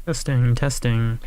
Testing, testing.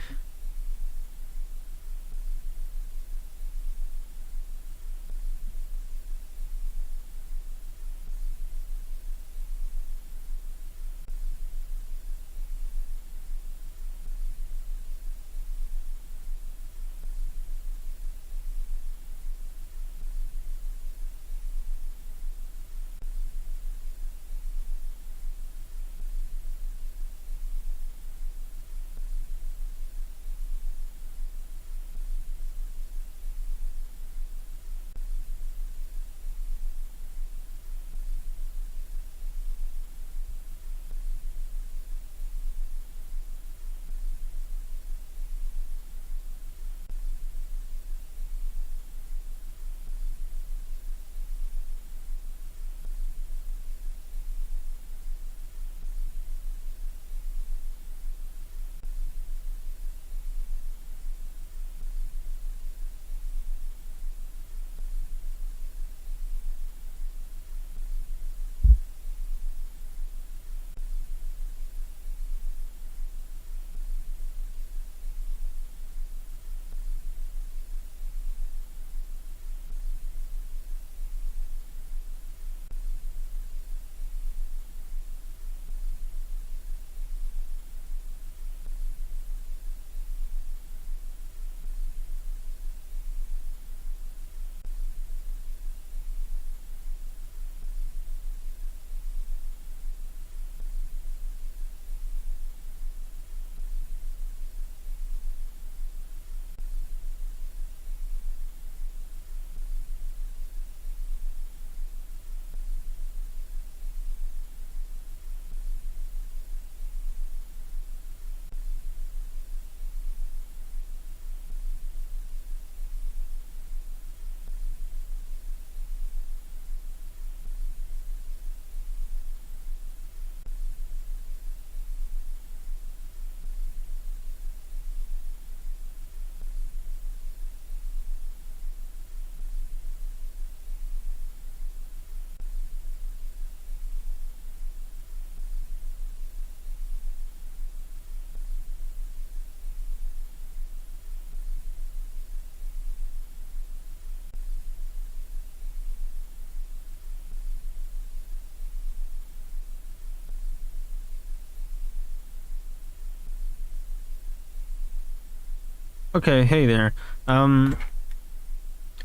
Okay, hey there. Um,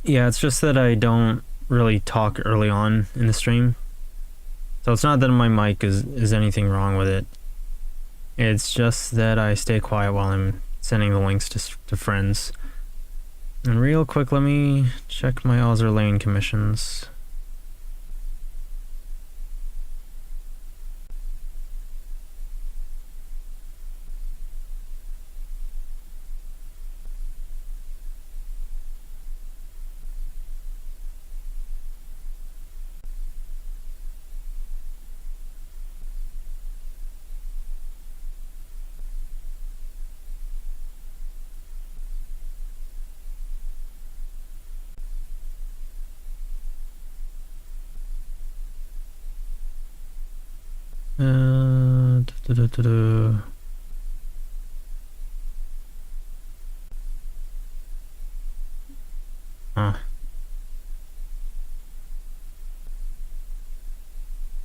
yeah, it's just that I don't really talk early on in the stream. So it's not that my mic is anything wrong with it. It's just that I stay quiet while I'm sending the links to friends. And real quick, let me check my Ozzer Lane commissions. Uh, da, da, da, da. Huh.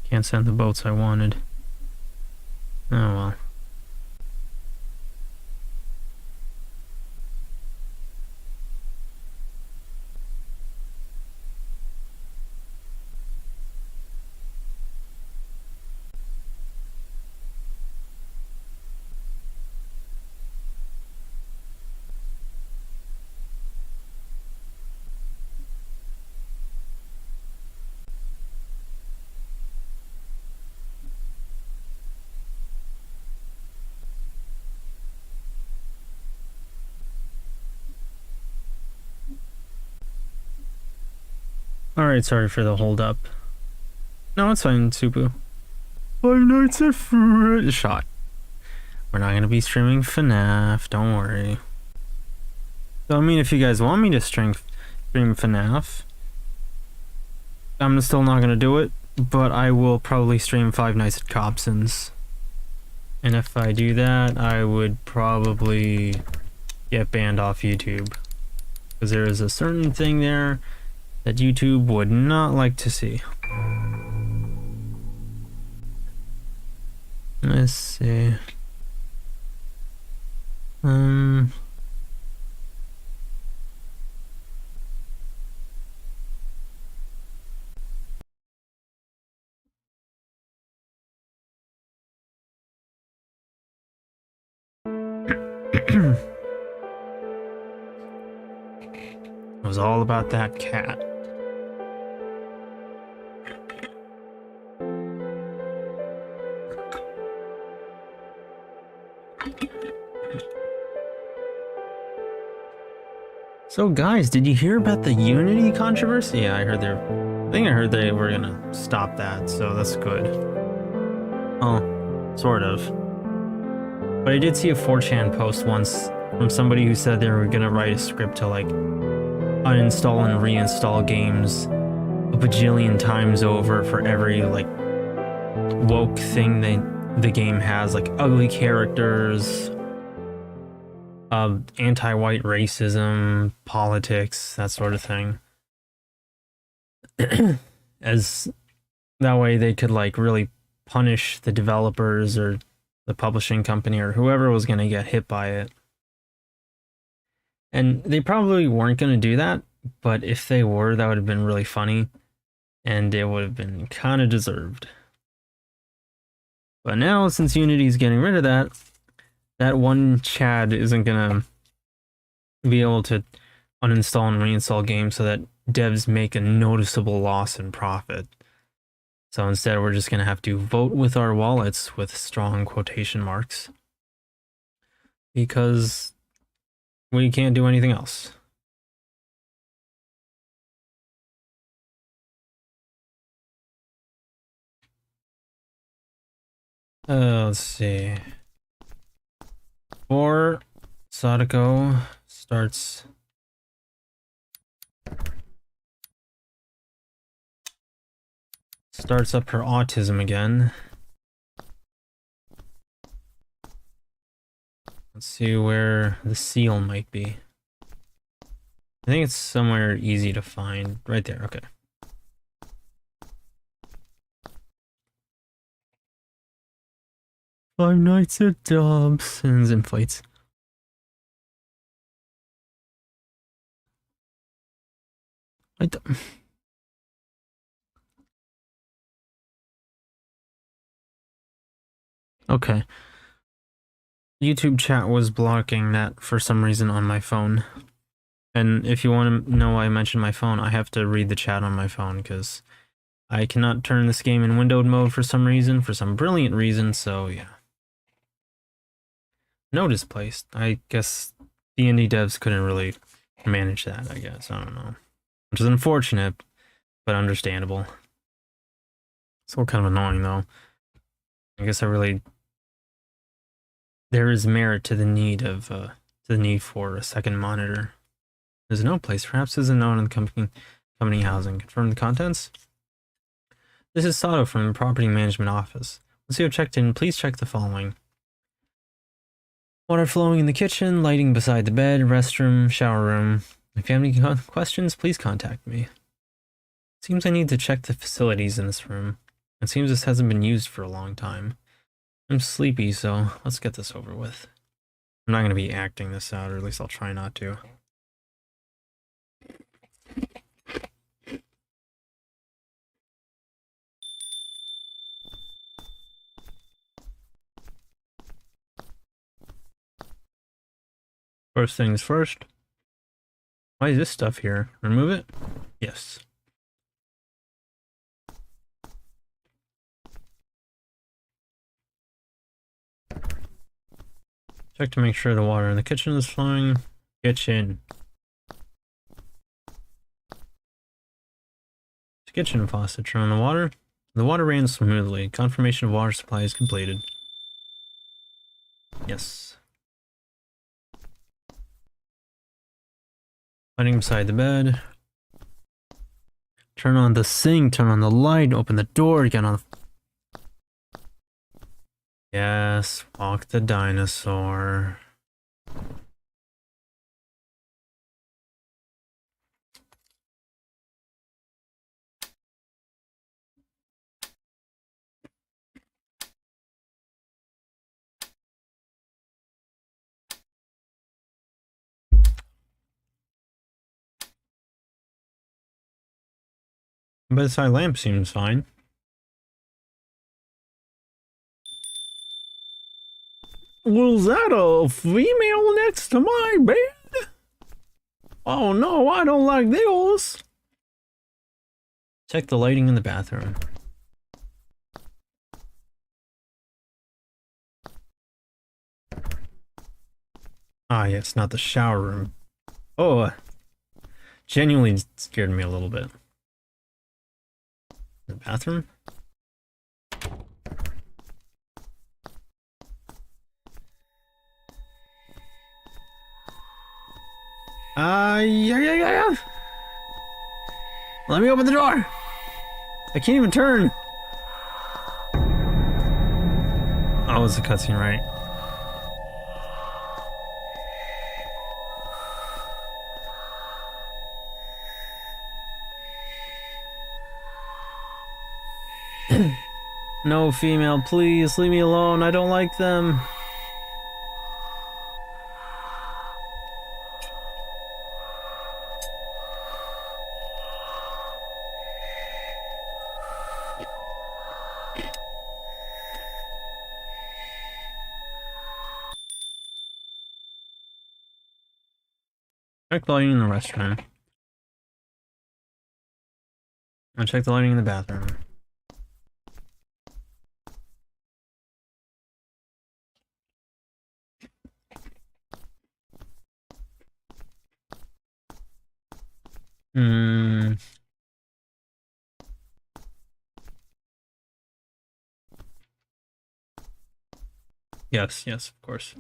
Can't send the boats I wanted. Oh well. Alright, sorry for the hold up. No, it's fine, Supu. Five Nights at Freddy's shot. We're not gonna be streaming FNAF, don't worry. So I mean, if you guys want me to stream FNAF, I'm still not gonna do it, but I will probably stream Five Nights at Cobson's. And if I do that, I would probably get banned off YouTube. Because there is a certain thing there that YouTube would not like to see. Let's see. It was all about that cat. So guys, did you hear about the Yu-nee controversy? Yeah, I heard I heard they were gonna stop that, so that's good. Oh, sort of. But I did see a 4chan post once from somebody who said they were gonna write a script to like uninstall and reinstall games a bajillion times over for every like woke thing the game has, like ugly characters, anti-white racism, politics, that sort of thing. As that way they could like really punish the developers or the publishing company or whoever was going to get hit by it. And they probably weren't going to do that, but if they were, that would have been really funny and it would have been kind of deserved. But now, since Unity's getting rid of that, that one Chad isn't gonna be able to uninstall and reinstall games so that devs make a noticeable loss in profit. So instead, we're just gonna have to vote with our wallets with strong quotation marks. Because we can't do anything else. Let's see. Before Sadako starts up her autism again. Let's see where the seal might be. I think it's somewhere easy to find. Right there, okay. Five Nights at Dobson's and fights. I don't... Okay. YouTube chat was blocking that for some reason on my phone. And if you want to know why I mentioned my phone, I have to read the chat on my phone because I cannot turn this game in windowed mode for some reason, for some brilliant reason, so yeah. Notice placed. I guess the indie devs couldn't really manage that, I guess. I don't know. Which is unfortunate, but understandable. Still kind of annoying, though. I guess there is merit to the need for a second monitor. There's no place. Perhaps there's a note on the company housing. Confirm the contents. This is Sato from the Property Management Office. Once you have checked in, please check the following. Water flowing in the kitchen, lighting beside the bed, restroom, shower room. If you have any questions, please contact me. Seems I need to check the facilities in this room. It seems this hasn't been used for a long time. I'm sleepy, so let's get this over with. I'm not going to be acting this out, or at least I'll try not to. First things first. Why is this stuff here? Remove it? Yes. Check to make sure the water in the kitchen is flowing. Kitchen. Kitchen faucet. Turn on the water. The water ran smoothly. Confirmation of water supply is completed. Yes. Lighting beside the bed. Turn on the sink. Turn on the light. Open the door. Get on. Yes, walk the dinosaur. Bedside lamp seems fine. Was that a female next to my bed? Oh no, I don't like those. Check the lighting in the bathroom. Ah, yes, not the shower room. Oh, genuinely scared me a little bit. The bathroom? Yeah. Let me open the door. I can't even turn. Oh, it's a cutscene, right? No, female, please leave me alone. I don't like them. Check the lighting in the restroom. And check the lighting in the bathroom. Hmm. Yes, of course.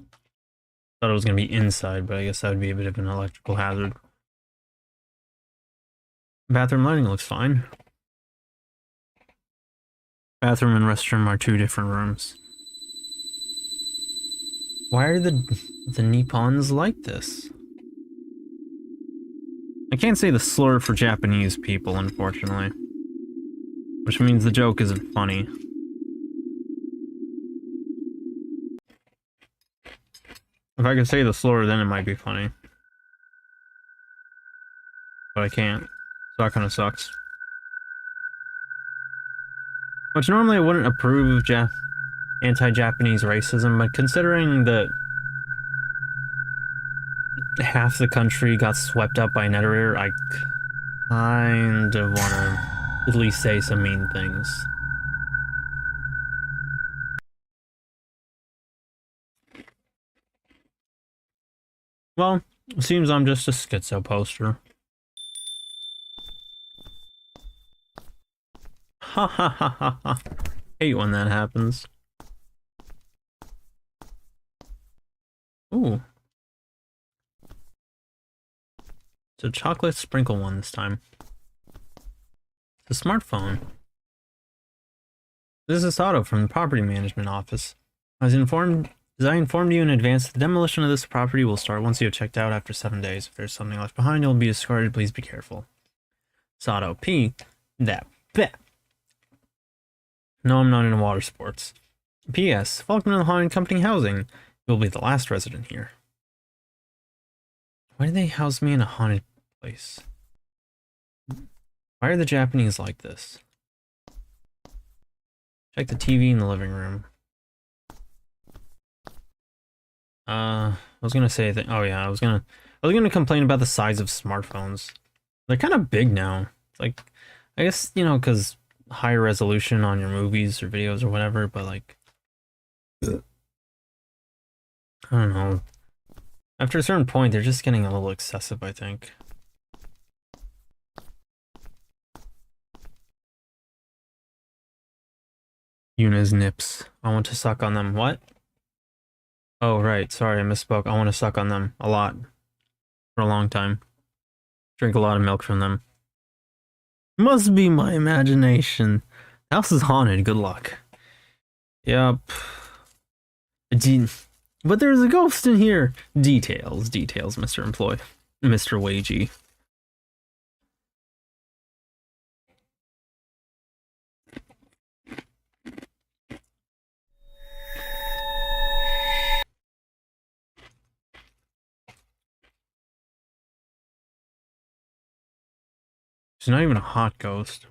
Thought it was gonna be inside, but I guess that would be a bit of an electrical hazard. Bathroom lighting looks fine. Bathroom and restroom are two different rooms. Why are the Nippons like this? I can't say the slur for Japanese people, unfortunately. Which means the joke isn't funny. If I could say the slur, then it might be funny. But I can't. So that kind of sucks. Which normally I wouldn't approve of anti-Japanese racism, but considering that half the country got swept up by Netherrear, I kind of want to at least say some mean things. Well, it seems I'm just a schizo poster. Ha ha ha ha ha. Hate when that happens. Ooh. It's a chocolate sprinkle one this time. It's a smartphone. This is Sato from the property management office. As I informed you in advance, the demolition of this property will start once you have checked out after 7 days. If there's something left behind, it will be discarded. Please be careful. Sato P. That. Bleh. No, I'm not into water sports. P.S. Welcome to the Haunted Company housing. You will be the last resident here. Why do they house me in a haunted place? Why are the Japanese like this? Check the TV in the living room. I was gonna say that. Oh yeah, I was gonna complain about the size of smartphones. They're kind of big now. It's like, I guess, you know, because higher resolution on your movies or videos or whatever, but like, I don't know. After a certain point, they're just getting a little excessive, I think. Yuna's nips. I want to suck on them. What? Oh, right. Sorry, I misspoke. I want to suck on them. A lot. For a long time. Drink a lot of milk from them. Must be my imagination. The house is haunted. Good luck. Yep. But there's a ghost in here. Details, details, Mr. Employee. Mr. Wagey. She's not even a hot ghost.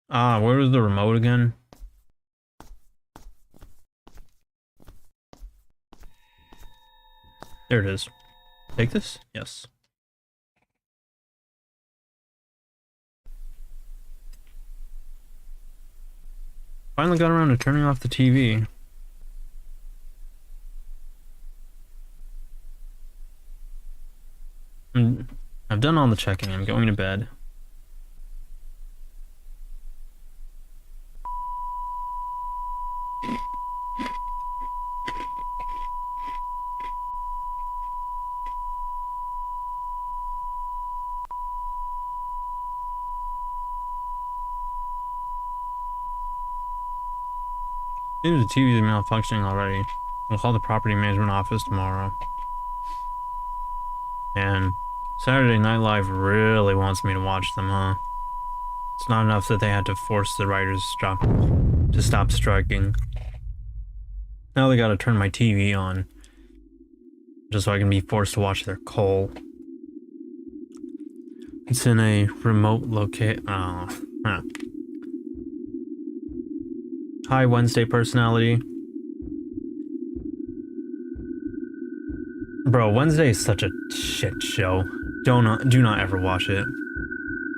Ah, where was the remote again? There it is. Take this? Yes. Finally got around to turning off the TV. I've done all the checking. I'm going to bed. Maybe the TV is malfunctioning already. We'll call the property management office tomorrow. And Saturday Night Live really wants me to watch them, huh? It's not enough that they had to force the writers to stop striking. Now they gotta turn my TV on. Just so I can be forced to watch their coal. It's in a remote location. Oh, huh. Hi, Wednesday personality. Bro, Wednesday is such a shit show. Do not ever watch it.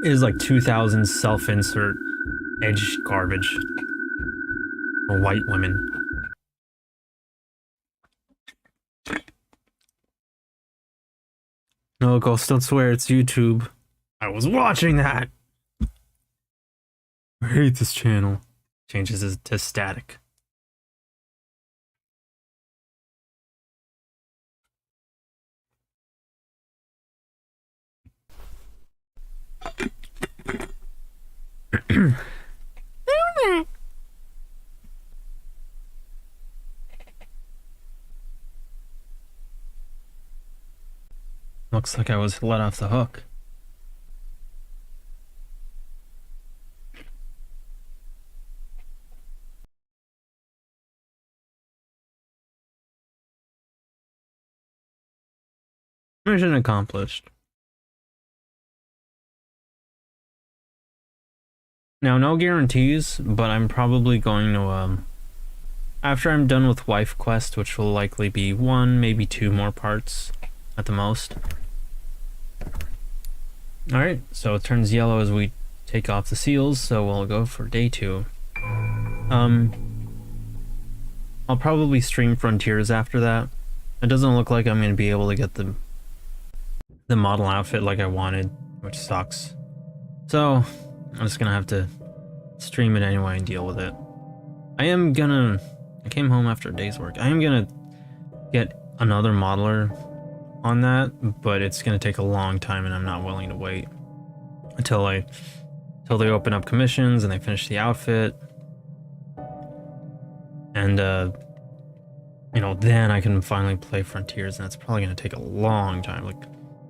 It is like 2000 self-insert edge garbage. For white women. No, Ghost, don't swear, it's YouTube. I was watching that! I hate this channel. Changes it to static. Looks like I was let off the hook. Mission accomplished. Now, no guarantees, but I'm probably going to, after I'm done with Wife Quest, which will likely be 1, maybe 2 more parts at the most. Alright, so it turns yellow as we take off the seals, so we'll go for day 2. I'll probably stream Frontiers after that. It doesn't look like I'm going to be able to get the model outfit like I wanted, which sucks. So, I'm just gonna have to stream it anyway and deal with it. I came home after a day's work. I am gonna get another modeler on that, but it's gonna take a long time and I'm not willing to wait until they open up commissions and they finish the outfit. And, you know, then I can finally play Frontiers, and that's probably gonna take a long time, like,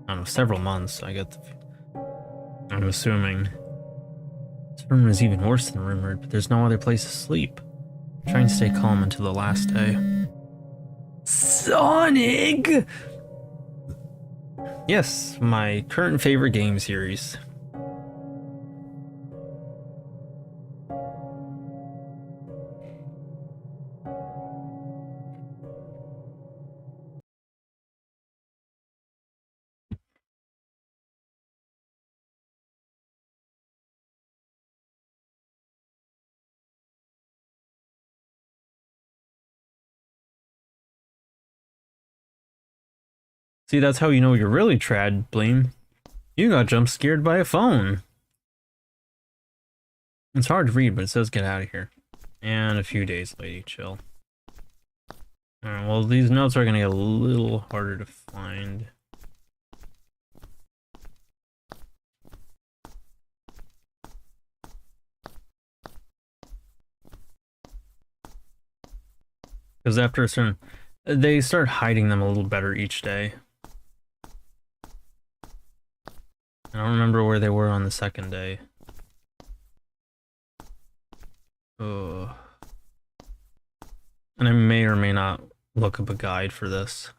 I don't know, several months, I'm assuming. This room is even worse than rumored, but there's no other place to sleep. Try and stay calm until the last day. Sonic! Yes, my current favorite game series. See, that's how you know you're really trad, Bleem. You got jump scared by a phone. It's hard to read, but it says get out of here. And a few days, lady, chill. Alright, well, these notes are gonna get a little harder to find. Because after a certain... They start hiding them a little better each day. I don't remember where they were on the second day. Ugh. And I may or may not look up a guide for this.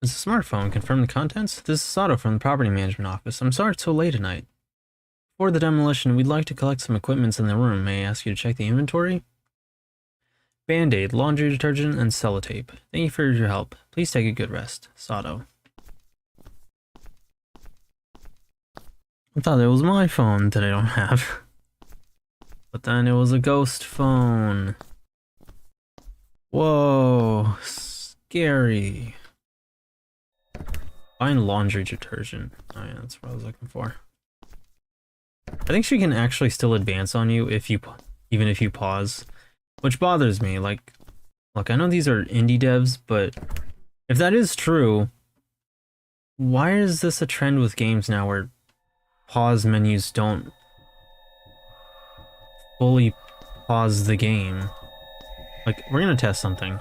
It's a smartphone. Confirm the contents? This is Sato from the Property Management Office. I'm sorry it's so late at night. Before the demolition, we'd like to collect some equipments in the room. May I ask you to check the inventory? Band-Aid, laundry detergent, and sellotape. Thank you for your help. Please take a good rest. Sato. I thought it was my phone that I don't have. But then it was a ghost phone. Whoa. Scary. Find laundry detergent. Oh yeah, that's what I was looking for. I think she can actually still advance on you if you, even if you pause. Which bothers me. Like, look, I know these are indie devs, but if that is true, why is this a trend with games now where pause menus don't fully pause the game? Like, we're gonna test something.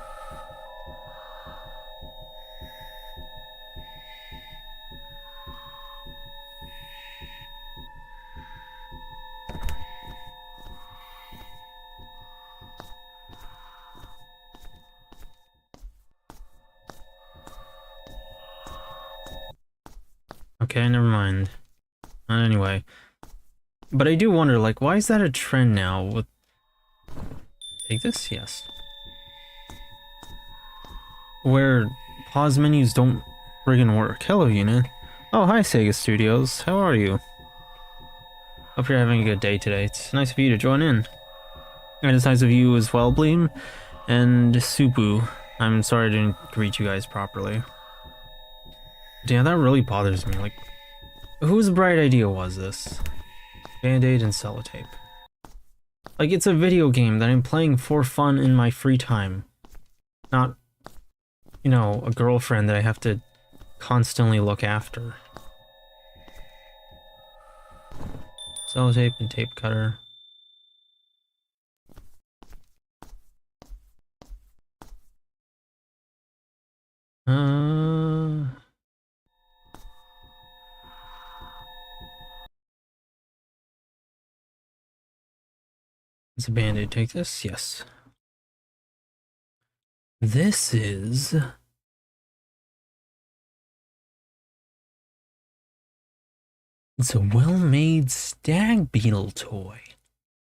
Okay, never mind. Anyway. But I do wonder, like, why is that a trend now with... Take this? Yes. Where pause menus don't friggin' work. Hello, Yu-nee. Oh, hi, Sega Studios. How are you? Hope you're having a good day today. It's nice of you to join in. And it's nice of you as well, Bleem. And Supu. I'm sorry I didn't greet you guys properly. Damn, that really bothers me. Like, whose bright idea was this? Band-Aid and sellotape. Like, it's a video game that I'm playing for fun in my free time. Not, you know, a girlfriend that I have to constantly look after. Sellotape and tape cutter. It's a band-aid. Take this? Yes. This is... It's a well-made stag beetle toy.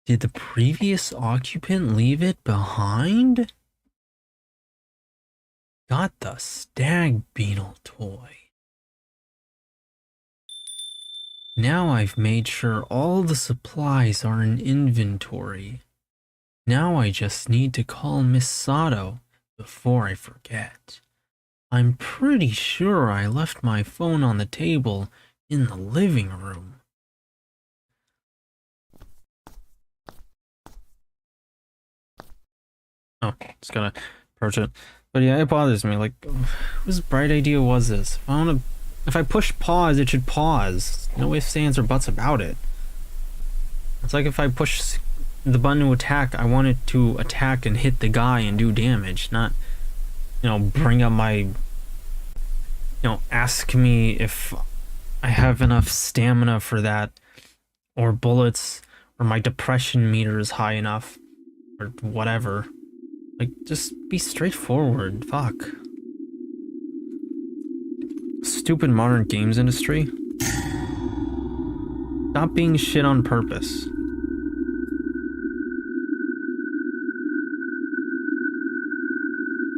Did the previous occupant leave it behind? Got the stag beetle toy. Now I've made sure all the supplies are in inventory. Now I just need to call Miss Sato before I forget. I'm pretty sure I left my phone on the table in the living room. Oh, just gotta approach it. But yeah, it bothers me. Like, whose bright idea was this? If I push pause, it should pause. No ifs, ands, or buts about it. It's like if I push the button to attack, I want it to attack and hit the guy and do damage, not, you know, bring up my, you know, ask me if I have enough stamina for that, or bullets, or my depression meter is high enough, or whatever. Like, just be straightforward. Fuck. Stupid modern games industry. Stop being shit on purpose.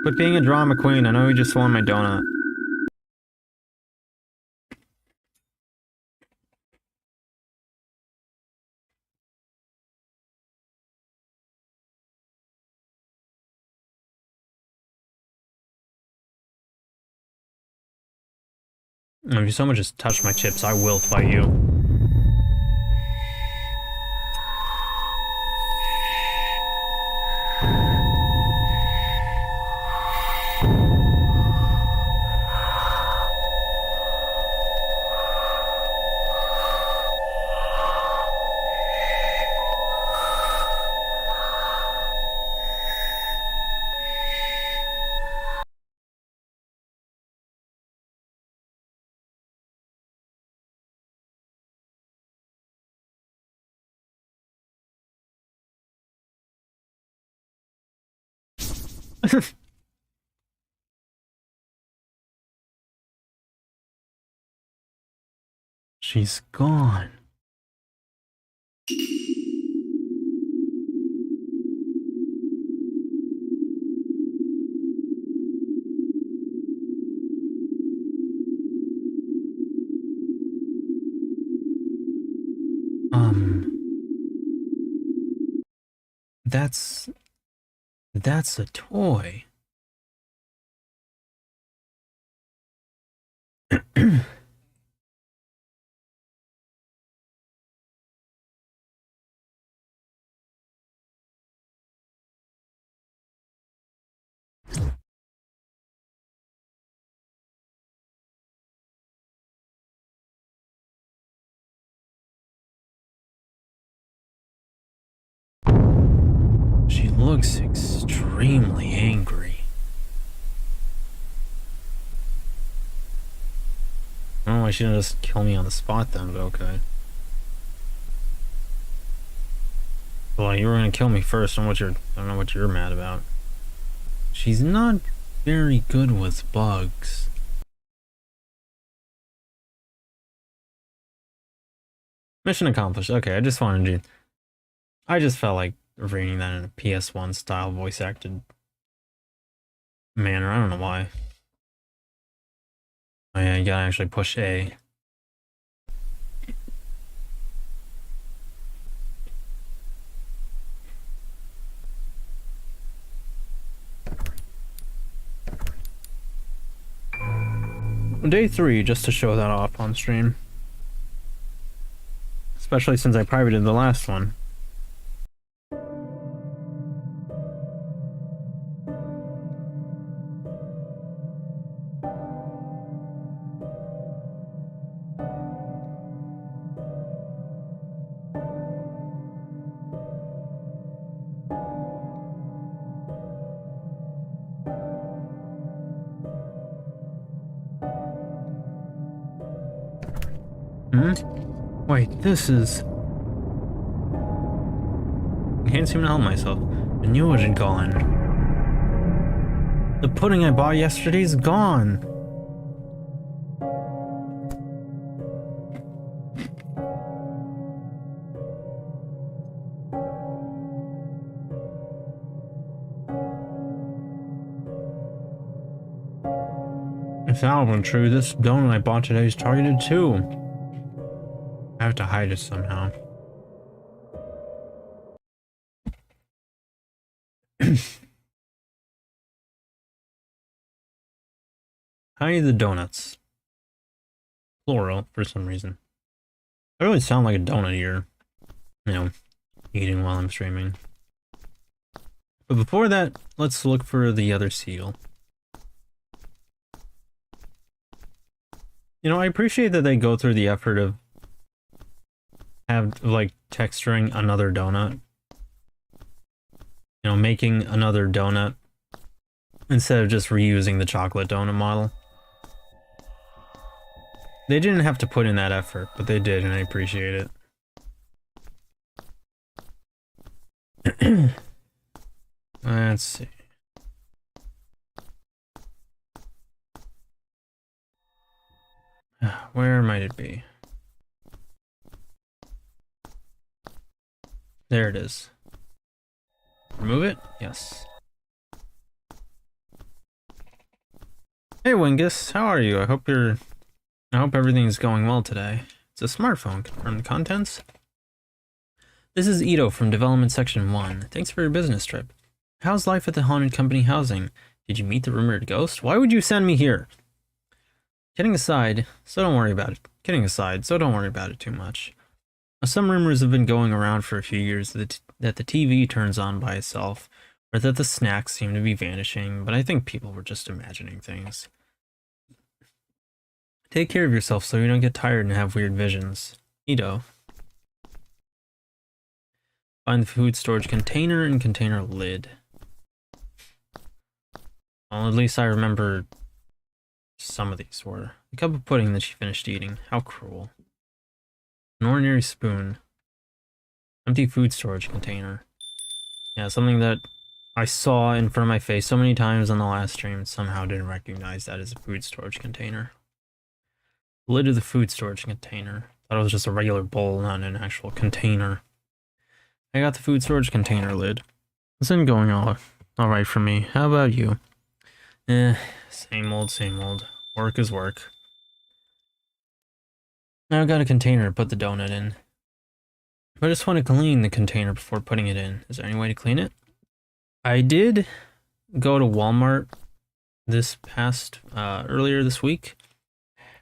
Quit being a drama queen. I know you just won my donut. If you so much as touch my chips, I will fight you. She's gone. That's a toy. She looks extremely angry. I don't know why she didn't just kill me on the spot then, but okay. Well, you were gonna kill me first. I don't know what you're mad about. She's not very good with bugs. Mission accomplished. Okay, I just felt like reading that in a PS1 style voice acted manner. I don't know why. Oh yeah, you gotta actually push A. Day 3, just to show that off on stream. Especially since I privated the last one. Wait, this is... I can't seem to help myself. I knew it had gone. The pudding I bought yesterday's gone. If that were true, this donut I bought today is targeted too. I have to hide it somehow. Hide the donuts. Plural, for some reason. I really sound like a donut here. You know, eating while I'm streaming. But before that, let's look for the other seal. You know, I appreciate that they go through the effort of like texturing another donut. You know, making another donut instead of just reusing the chocolate donut model. They didn't have to put in that effort, but they did, and I appreciate it. Let's see. Where might it be? There it is. Remove it? Yes. Hey Wingus, how are you? I hope everything's going well today. It's a smartphone. Confirm the contents. This is Ito from Development Section 1. Thanks for your business trip. How's life at the Haunted Company housing? Did you meet the rumored ghost? Why would you send me here? Kidding aside, so don't worry about it. Kidding aside, so don't worry about it too much. Some rumors have been going around for a few years that the TV turns on by itself, or that the snacks seem to be vanishing, but I think people were just imagining things. Take care of yourself so you don't get tired and have weird visions. Ito. Find the food storage container and container lid. Well, at least I remember some of these were. The cup of pudding that she finished eating. How cruel. An ordinary spoon. Empty food storage container. Yeah, something that I saw in front of my face so many times on the last stream, somehow didn't recognize that as a food storage container. Lid of the food storage container. Thought it was just a regular bowl, not an actual container. I got the food storage container lid. It's been going alright for me. How about you? Same old, same old. Work is work. Now I've got a container to put the donut in. I just want to clean the container before putting it in. Is there any way to clean it? I did go to Walmart this past, earlier this week,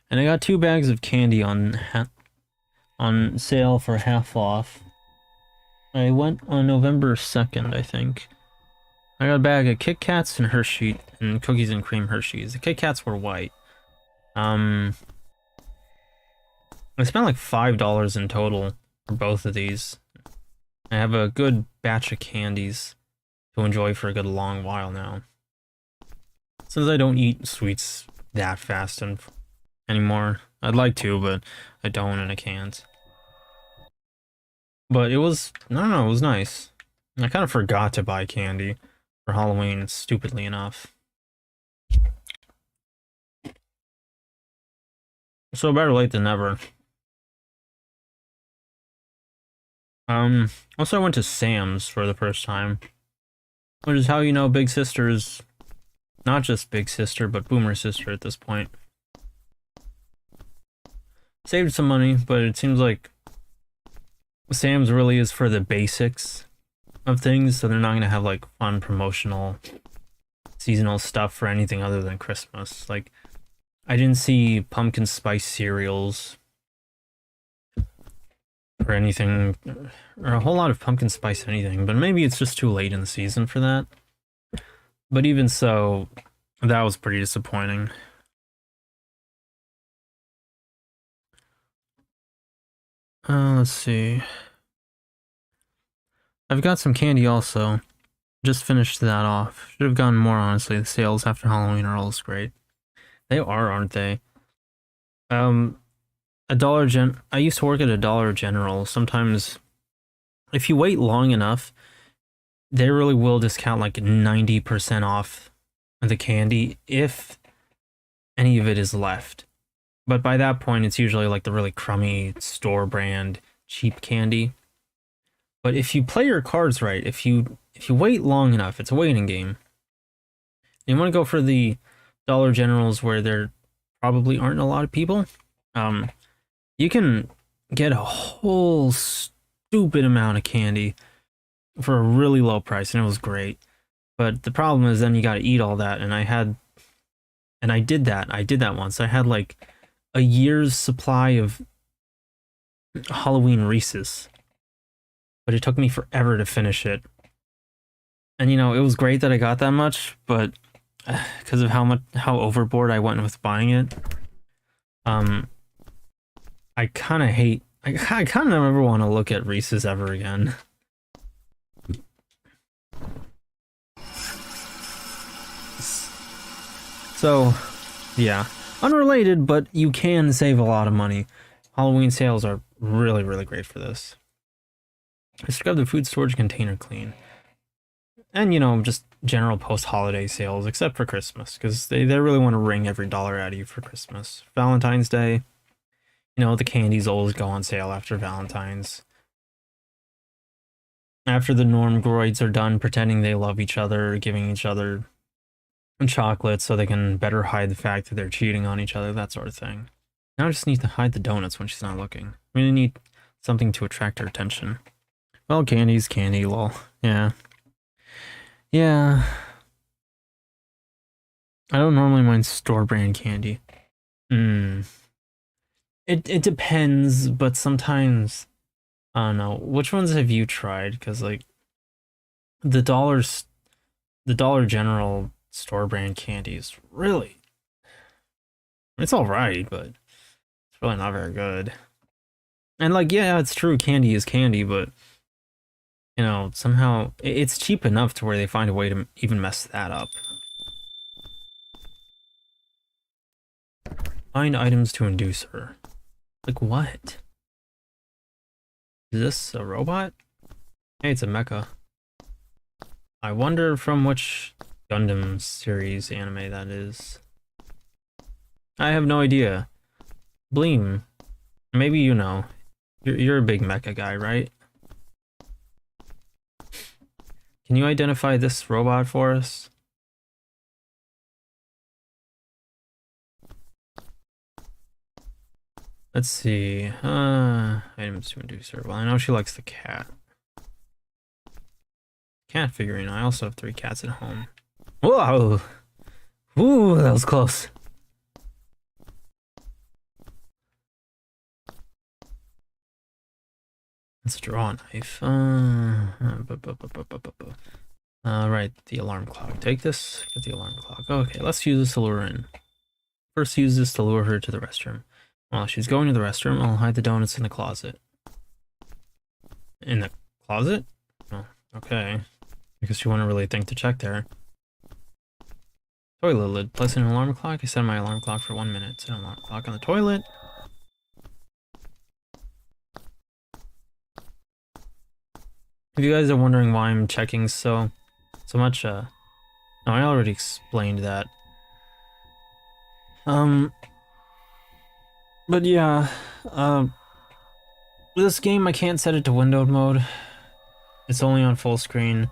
and I got 2 bags of candy on sale for half off. I went on November 2nd, I think. I got a bag of Kit Kats and Hershey and cookies and cream Hershey's. The Kit Kats were white. I spent like $5 in total for both of these. I have a good batch of candies to enjoy for a good long while now. Since I don't eat sweets that fast anymore. I'd like to, but I don't and I can't. But it was, I don't know, it was nice. I kind of forgot to buy candy for Halloween, stupidly enough. So better late than never. Also I went to Sam's for the first time. Which is how you know Big Sister is not just Big Sister, but Boomer Sister at this point. Saved some money, but it seems like Sam's really is for the basics of things, so they're not gonna have like fun promotional seasonal stuff for anything other than Christmas. Like, I didn't see pumpkin spice cereals or anything, or a whole lot of pumpkin spice anything, but maybe it's just too late in the season for that. But even so, that was pretty disappointing. Let's see. I've got some candy also. Just finished that off. Should have gotten more, honestly. The sales after Halloween are always great. They are, aren't they? I used to work at a Dollar General. Sometimes, if you wait long enough, they really will discount like 90% off the candy if any of it is left. But by that point, it's usually like the really crummy store brand cheap candy. But if you play your cards right, if you wait long enough, it's a waiting game. You want to go for the Dollar Generals where there probably aren't a lot of people. You can get a whole stupid amount of candy for a really low price, and it was great. But the problem is then you got to eat all that, and I did that. I did that once. I had like a year's supply of Halloween Reese's, but it took me forever to finish it. And you know, it was great that I got that much, but because of how overboard I went with buying it, I kind of never want to look at Reese's ever again. So, yeah. Unrelated, but you can save a lot of money. Halloween sales are really, really great for this. I scrubbed the food storage container clean. And, you know, just general post-holiday sales, except for Christmas, because they really want to wring every dollar out of you for Christmas. Valentine's Day, you know, the candies always go on sale after Valentine's. After the normgroids are done pretending they love each other, giving each other chocolate so they can better hide the fact that they're cheating on each other, that sort of thing. Now I just need to hide the donuts when she's not looking. We really need something to attract her attention. Well, candy's candy, lol. Yeah. Yeah. I don't normally mind store brand candy. Hmm. It depends, but sometimes I don't know. Which ones have you tried? Because like the dollars, the Dollar General store brand candy is really, it's all right, but it's really not very good. And like, yeah, it's true, candy is candy, but you know, somehow it's cheap enough to where they find a way to even mess that up. Find items to induce her. Like what? Is this a robot? Hey, it's a mecha. I wonder from which Gundam series anime that is. I have no idea. Bleem, maybe you know. You're a big mecha guy, right? Can you identify this robot for us? Let's see. Items to induce her. Well, I know she likes the cat. Cat figurine. I also have 3 cats at home. Whoa! Ooh, that was close. Let's draw a knife. Right, the alarm clock. Take this, get the alarm clock. Okay, let's use this to lure her in. First, use this to lure her to the restroom. While she's going to the restroom, I'll hide the donuts in the closet. In the closet? Oh, okay. Because you wouldn't really think to check there. Toilet lid. Place an alarm clock. I set my alarm clock for 1 minute. Set an alarm clock on the toilet. If you guys are wondering why I'm checking so much, no, I already explained that. But yeah, this game I can't set it to windowed mode. It's only on full screen.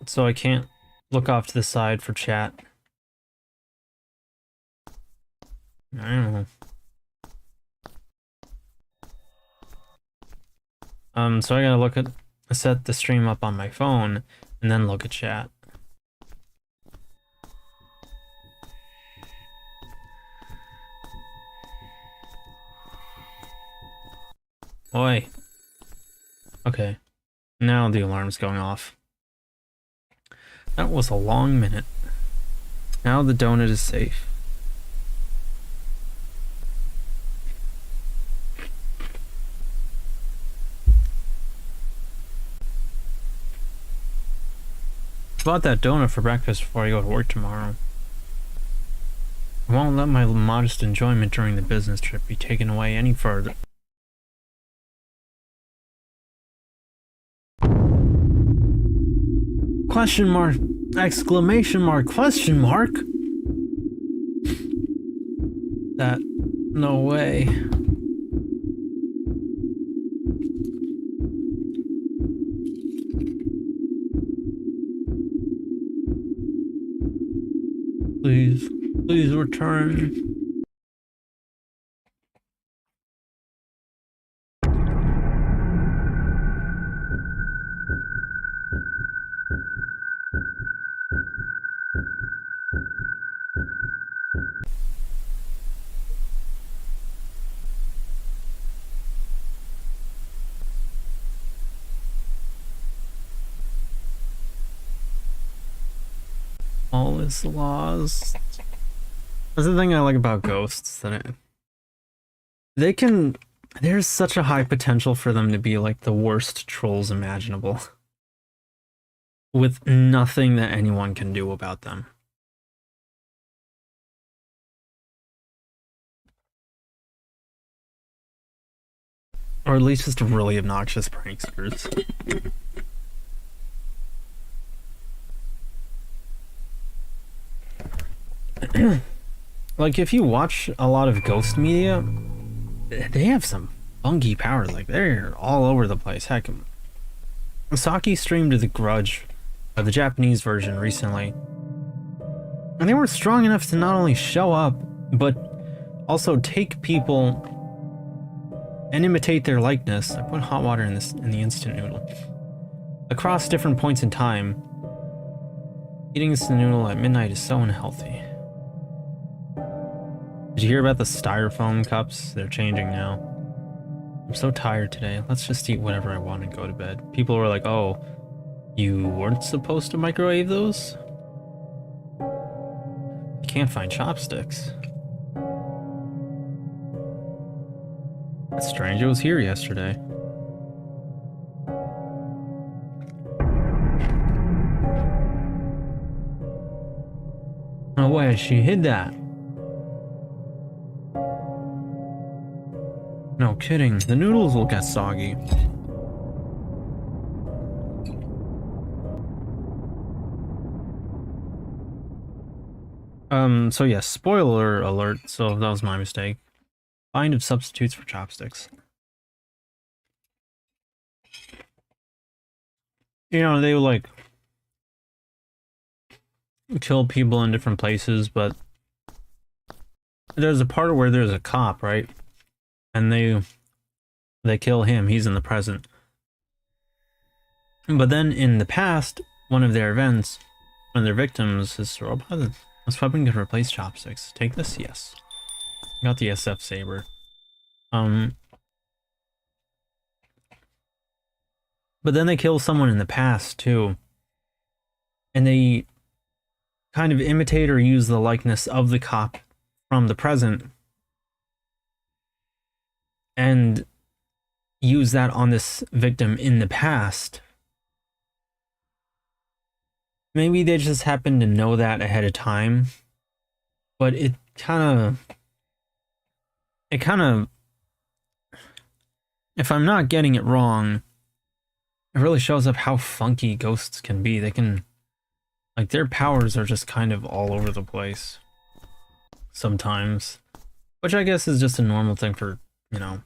So I can't look off to the side for chat. I don't know. So I gotta set the stream up on my phone and then look at chat. Oi. Okay. Now the alarm's going off. That was a long minute. Now the donut is safe. I bought that donut for breakfast before I go to work tomorrow. I won't let my modest enjoyment during the business trip be taken away any further. Question mark, exclamation mark, question mark. That, no way. Please return. All is lost. That's the thing I like about ghosts, that there's such a high potential for them to be like the worst trolls imaginable. With nothing that anyone can do about them. Or at least just really obnoxious pranksters. Like, if you watch a lot of ghost media, they have some funky power. Like, they're all over the place. Heck, Saki streamed The Grudge, the Japanese version, recently. And they were strong enough to not only show up, but also take people and imitate their likeness. I put hot water in the instant noodle. Across different points in time, eating instant noodle at midnight is so unhealthy. Did you hear about the styrofoam cups? They're changing now. I'm so tired today. Let's just eat whatever I want and go to bed. People were like, oh, you weren't supposed to microwave those? I can't find chopsticks. That's strange. It was here yesterday. No way, she hid that. No kidding, the noodles will get soggy. So yes, spoiler alert, so that was my mistake. Find of substitutes for chopsticks. You know, they would like kill people in different places, but there's a part where there's a cop, right? And they kill him, he's in the present. But then in the past, one of their events, one of their victims is robot. This weapon can replace chopsticks. Take this? Yes. Got the SF saber. But then they kill someone in the past too. And they kind of imitate or use the likeness of the cop from the present and use that on this victim in the past. Maybe they just happen to know that ahead of time, but it kind of, if I'm not getting it wrong, it really shows up how funky ghosts can be. They can, like, their powers are just kind of all over the place sometimes, which I guess is just a normal thing for, you know,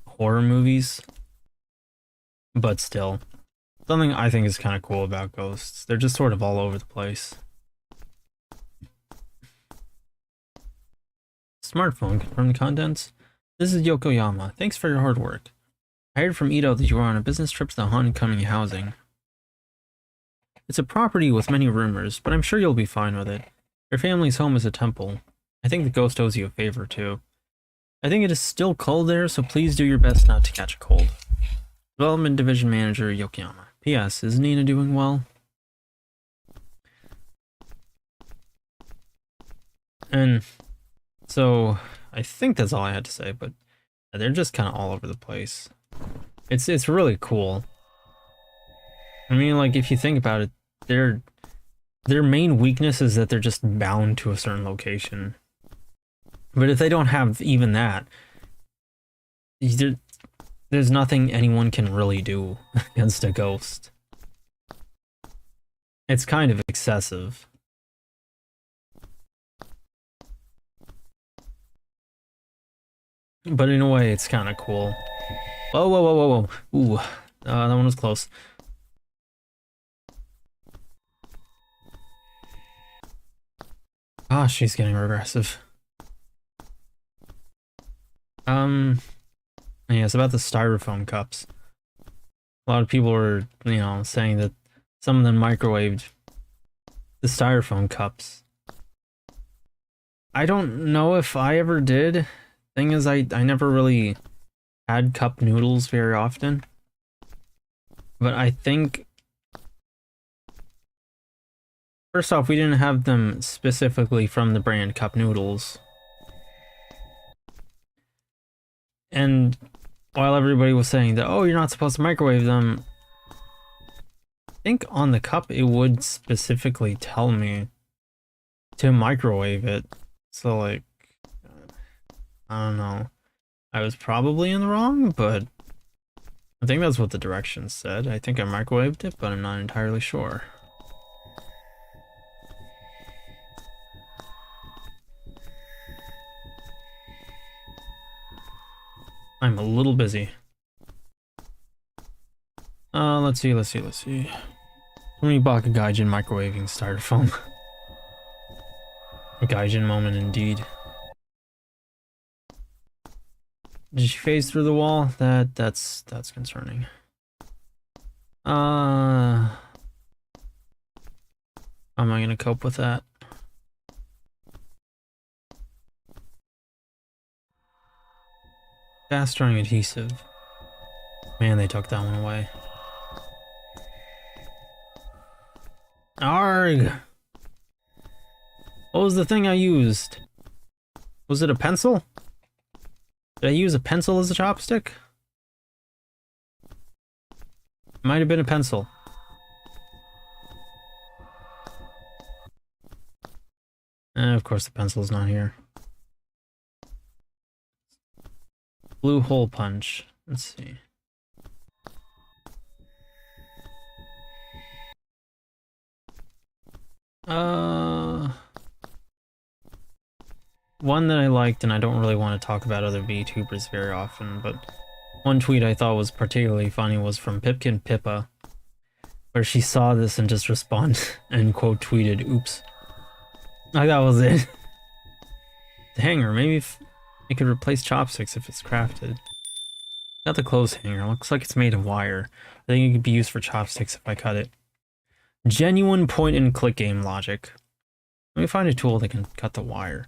horror movies, but still. Something I think is kind of cool about ghosts. They're just sort of all over the place. Smartphone, confirm the contents. This is Yokoyama. Thanks for your hard work. I heard from Ito that you were on a business trip to the Homecoming housing. It's a property with many rumors, but I'm sure you'll be fine with it. Your family's home is a temple. I think the ghost owes you a favor, too. I think it is still cold there, so please do your best not to catch a cold. Development Division Manager Yokoyama. P.S. Is Nina doing well? And so I think that's all I had to say, but they're just kind of all over the place. It's really cool. I mean, like, if you think about it, their main weakness is that they're just bound to a certain location. But if they don't have even that, there's nothing anyone can really do against a ghost. It's kind of excessive. But in a way, it's kind of cool. Whoa, whoa, whoa, whoa, whoa. Ooh, that one was close. Ah, she's getting regressive. Yeah, it's about the styrofoam cups. A lot of people were, you know, saying that some of them microwaved the styrofoam cups. I don't know if I ever did. Thing is, I never really had cup noodles very often. But I think, first off, we didn't have them specifically from the brand Cup Noodles. And while everybody was saying that, oh, you're not supposed to microwave them, I think on the cup it would specifically tell me to microwave it. So, like, I don't know. I was probably in the wrong, but I think that's what the directions said. I think I microwaved it, but I'm not entirely sure. I'm a little busy. Let's see. Somebody bought a Gaijin microwaving styrofoam. A Gaijin moment indeed. Did she phase through the wall? That's concerning. How am I gonna cope with that? Fast drying adhesive. Man, they took that one away. Arg! What was the thing I used? Was it a pencil? Did I use a pencil as a chopstick? Might have been a pencil. Of course the pencil's not here. Blue hole punch. Let's see. One that I liked, and I don't really want to talk about other VTubers very often, but one tweet I thought was particularly funny was from Pipkin Pippa, where she saw this and just responded and quote tweeted, "Oops." Like that was it. The hanger, maybe if it could replace chopsticks if it's crafted. Got the clothes hanger, looks like it's made of wire. I think it could be used for chopsticks if I cut it. Genuine point and click game logic. Let me find a tool that can cut the wire.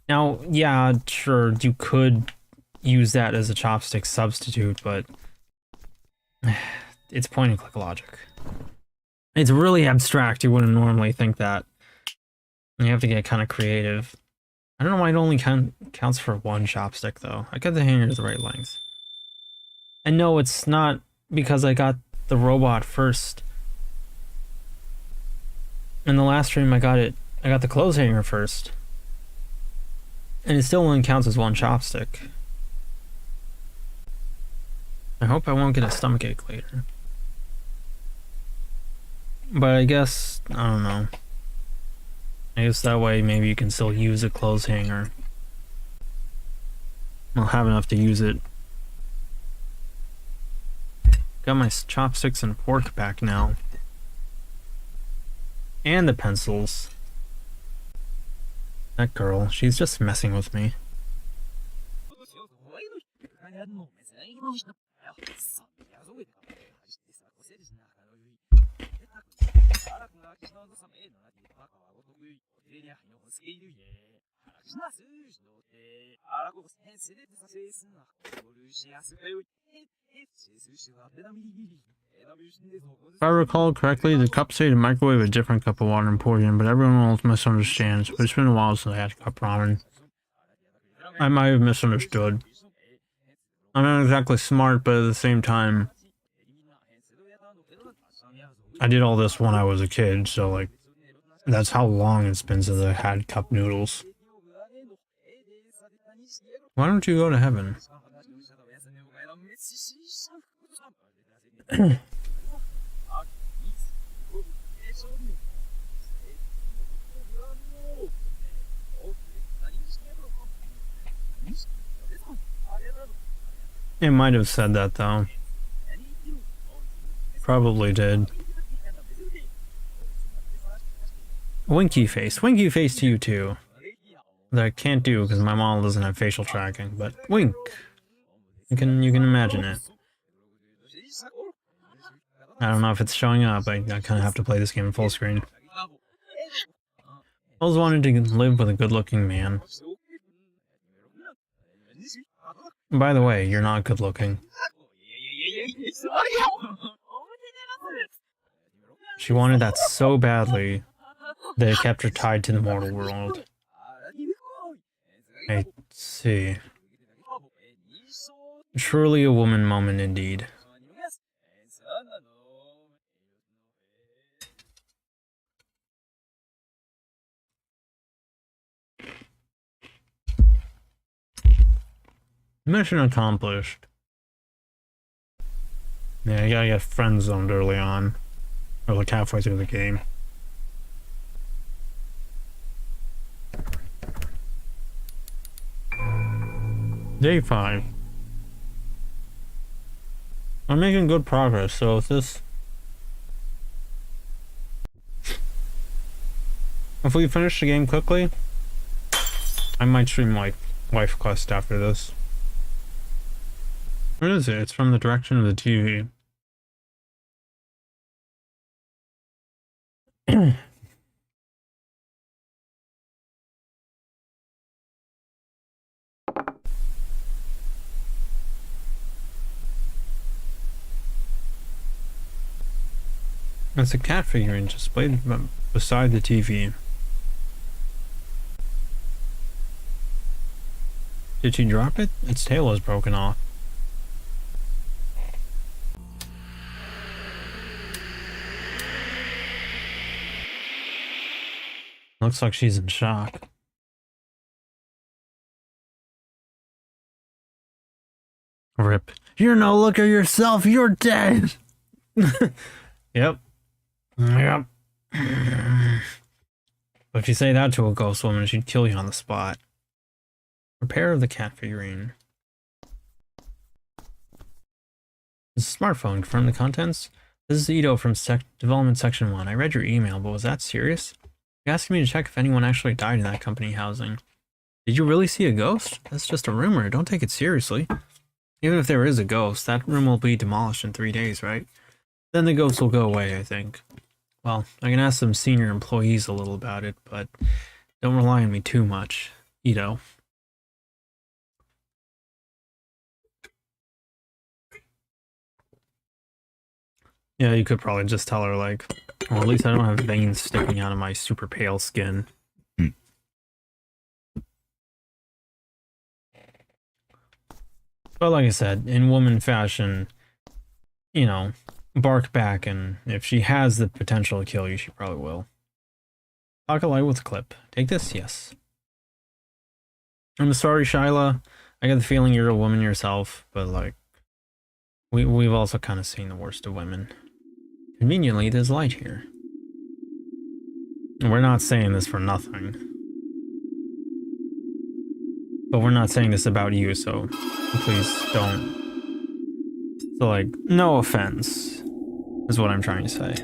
Now, yeah, sure, you could use that as a chopstick substitute, but it's point and click logic. It's really abstract, you wouldn't normally think that. You have to get kind of creative. I don't know why it only counts for one chopstick, though. I got the hanger to the right length. And no, it's not because I got the robot first. In the last stream, I got the clothes hanger first. And it still only counts as one chopstick. I hope I won't get a stomachache later. But I guess, I don't know. I guess that way maybe you can still use a clothes hanger. I'll have enough to use it. Got my chopsticks and fork back now. And the pencils. That girl, she's just messing with me. If I recall correctly, the cup say to microwave a different cup of water and pour it in, but everyone else misunderstands. But it's been a while since I had cup ramen. I might have misunderstood. I'm not exactly smart, but at the same time, I did all this when I was a kid, so like, that's how long it's been since I had cup noodles. Why don't you go to heaven? It might have said that though. Probably did. Winky face. Winky face to you too. That I can't do because my model doesn't have facial tracking, but wink. You can imagine it. I don't know if it's showing up. I kind of have to play this game in full screen. I always wanted to live with a good-looking man. By the way, you're not good-looking. She wanted that so badly that it kept her tied to the mortal world. I see. Truly a woman moment indeed. Mission accomplished. Yeah, you gotta get friend zoned early on. Or like halfway through the game. Day 5. I'm making good progress, so if this... If we finish the game quickly, I might stream like Wife Quest after this. What is it? It's from the direction of the TV. It's a cat figurine displayed beside the TV. Did she drop it? Its tail is broken off. Looks like she's in shock. Rip. You're no looker yourself, you're dead! Yep. Yep. But if you say that to a ghost woman, she'd kill you on the spot. Repair of the cat figurine. This is a smartphone. Confirm the contents. This is Ito from Development Section 1. I read your email, but was that serious? You asked me to check if anyone actually died in that company housing. Did you really see a ghost? That's just a rumor. Don't take it seriously. Even if there is a ghost, that room will be demolished in 3 days, right? Then the ghost will go away, I think. Well, I can ask some senior employees a little about it, but don't rely on me too much, Ito. Yeah, you could probably just tell her, like, well, at least I don't have veins sticking out of my super pale skin. But like I said, in woman fashion, you know, bark back, and if she has the potential to kill you, she probably will. Talk a light with a clip. Take this? Yes. I'm sorry, Shyla. I get the feeling you're a woman yourself, but like, we've also kind of seen the worst of women. Conveniently, there's light here. And we're not saying this for nothing. But we're not saying this about you, so please don't. So like, no offense, is what I'm trying to say.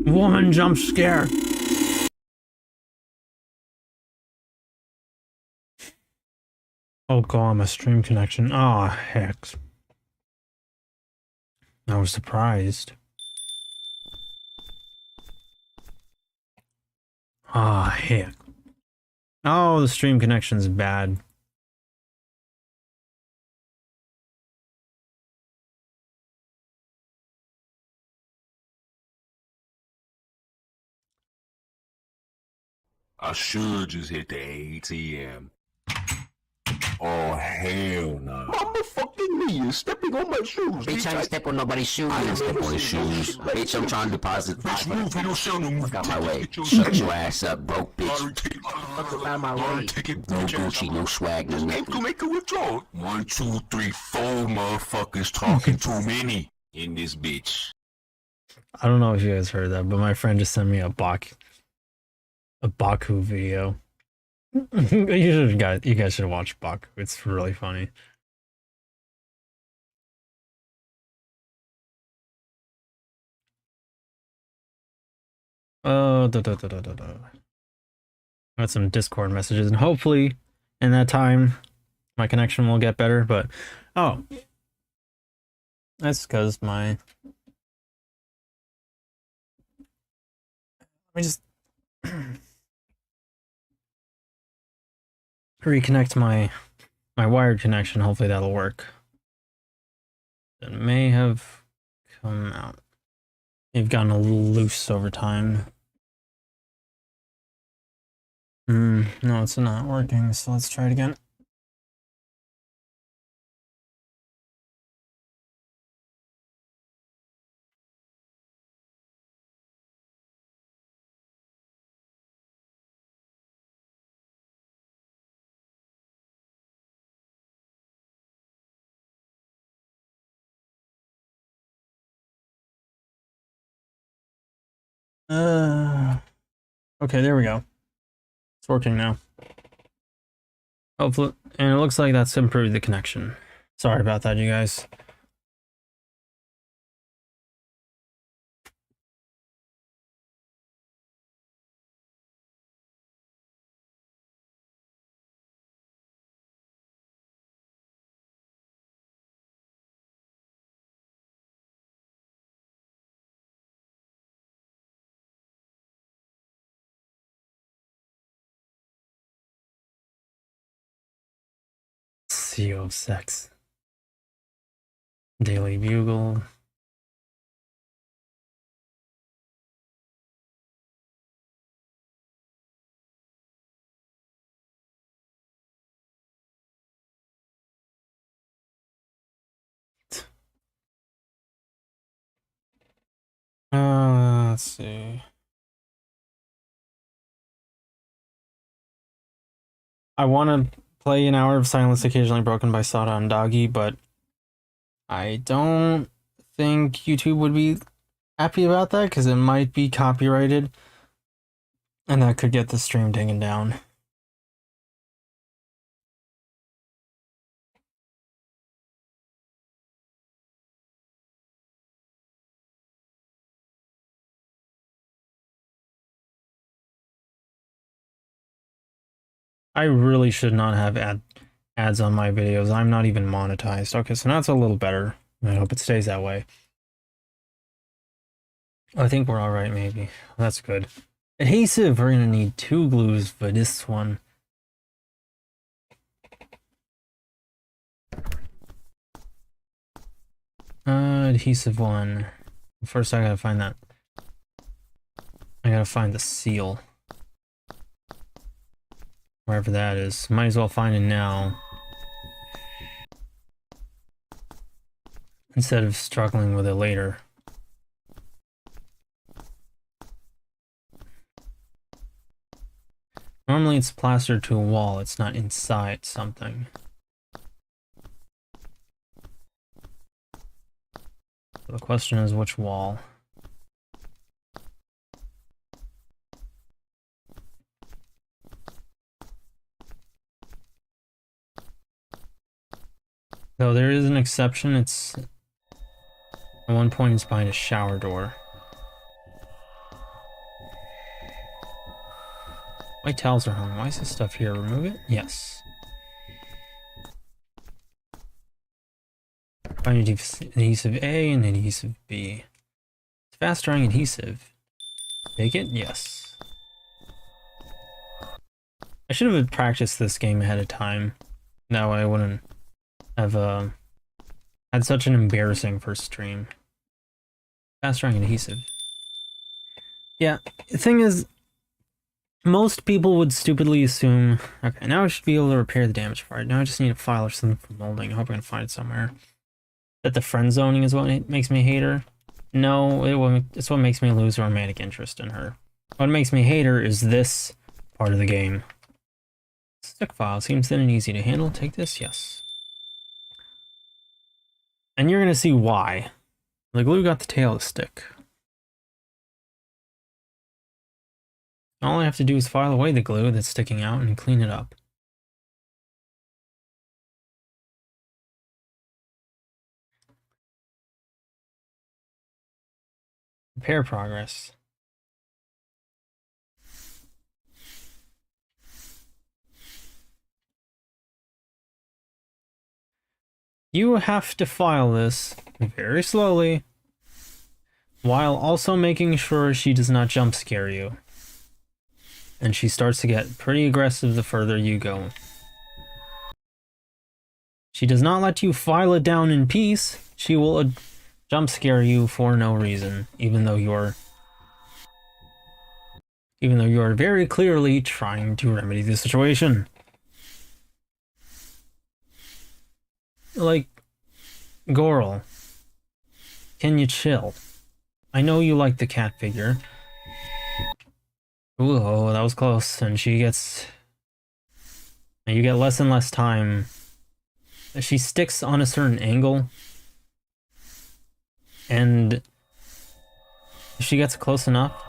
Woman jump scare. Oh god, my stream connection. Ah, heck. I was surprised. Ah, heck. Oh, the stream connection's bad. I should just hit the ATM. Oh, hell no. Motherfucking me, you're stepping on my shoes. Bitch, I ain't step on nobody's shoes. I ain't step on his shoes. Bitch, I'm trying to deposit. Bitch, move, you don't show no move. Fuck out my way. Shut your ass up, broke bitch. Fuck out my way. No Gucci, no swag, no nothing. Go make a withdrawal. 1, 2, 3, 4 motherfuckers talking too many in this bitch. I don't know if you guys heard that, but my friend just sent me a Baku video. You guys should watch Baku. It's really funny. Got some Discord messages, and hopefully in that time my connection will get better, but oh, that's because let me just reconnect my wired connection. Hopefully that'll work. It may have come out. You've gotten a little loose over time. No, it's not working, so let's try it again. Okay, there we go. It's working now. Hopefully, and it looks like that's improved the connection. Sorry about that, you guys. CEO of Sex. Daily Bugle. Let's see. I want to play An Hour of Silence Occasionally Broken by Sada and Doggy, but I don't think YouTube would be happy about that because it might be copyrighted and that could get the stream taken down. I really should not have ads on my videos. I'm not even monetized. Okay, so now it's a little better. I hope it stays that way. I think we're alright, maybe. That's good. Adhesive, we're gonna need 2 glues for this one. Adhesive 1. First I gotta find that. I gotta find the seal. Wherever that is. Might as well find it now. Instead of struggling with it later. Normally it's plastered to a wall, it's not inside something. The question is which wall? Though there is an exception, it's at one point it's behind a shower door. White towels are hung. Why is this stuff here? Remove it? Yes. Find adhesive A and adhesive B. It's fast drying adhesive. Take it? Yes. I should have practiced this game ahead of time. That way I wouldn't have had such an embarrassing first stream. Fast drying adhesive. Yeah, the thing is, most people would stupidly assume, okay, now I should be able to repair the damaged part. Now I just need a file or something for molding. I hope I can find it somewhere. That the friend zoning is what makes me hate her? No, it's what makes me lose romantic interest in her. What makes me hate her is this part of the game. Stick file seems thin and easy to handle. Take this? Yes. And you're gonna see why. The glue got the tail to stick. All I have to do is file away the glue that's sticking out and clean it up. Repair progress. You have to file this very slowly, while also making sure she does not jump scare you. And she starts to get pretty aggressive the further you go. She does not let you file it down in peace. She will jump scare you for no reason, even though you're very clearly trying to remedy the situation. Like, Goral, can you chill? I know you like the cat figure. Ooh, oh, that was close. And she gets... You get less and less time. She sticks on a certain angle. And if she gets close enough,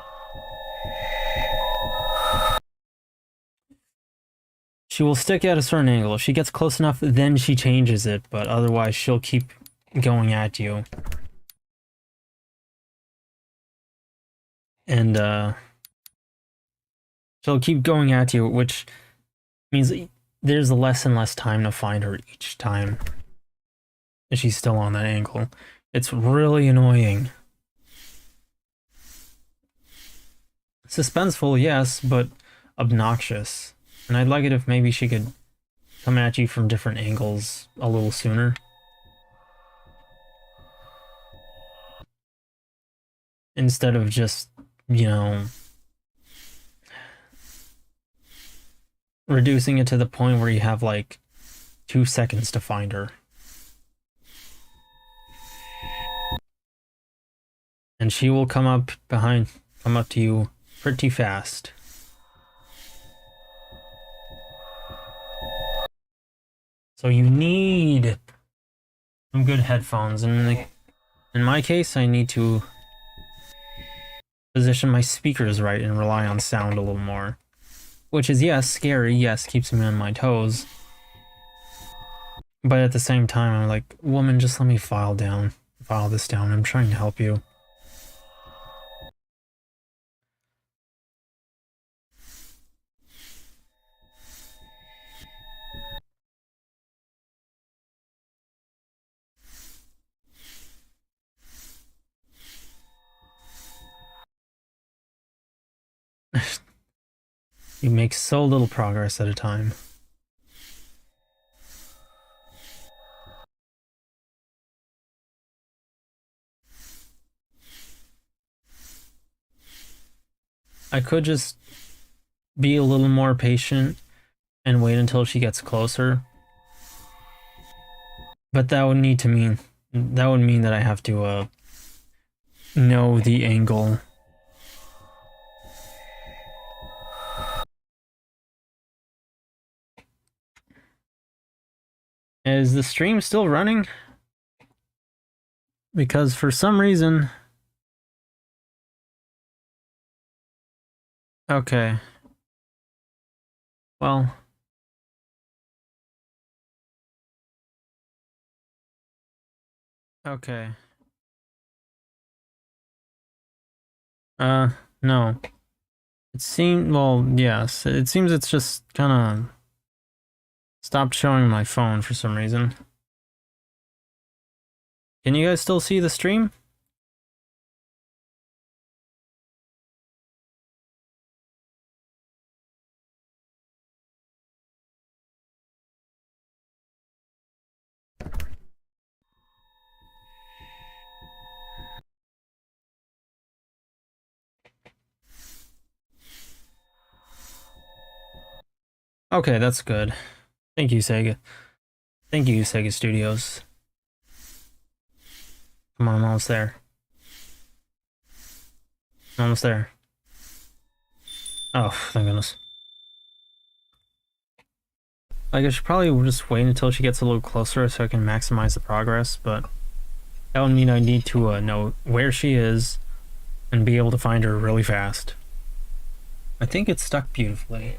She will stick at a certain angle. If she gets close enough, then she changes it, but otherwise she'll keep going at you. And, she'll keep going at you, which means there's less and less time to find her each time. And she's still on that angle. It's really annoying. Suspenseful, yes, but obnoxious. And I'd like it if maybe she could come at you from different angles a little sooner. Instead of just, you know, reducing it to the point where you have like 2 seconds to find her. And she will come up to you pretty fast. So you need some good headphones, and in my case, I need to position my speakers right and rely on sound a little more. Which is, yes, scary, yes, keeps me on my toes. But at the same time, I'm like, woman, just let me file this down, I'm trying to help you. You make so little progress at a time. I could just be a little more patient and wait until she gets closer. But that would mean that I have to know the angle. Is the stream still running? Because for some reason... Okay. Well... Okay. No. Well, yes. It seems it's just kind of stopped showing my phone for some reason. Can you guys still see the stream? Okay, that's good. Thank you, Sega. Thank you, Sega Studios. Come on, I'm almost there. I'm almost there. Oh, thank goodness. Like, I should probably just wait until she gets a little closer so I can maximize the progress, but that would mean I need to know where she is and be able to find her really fast. I think it's stuck beautifully.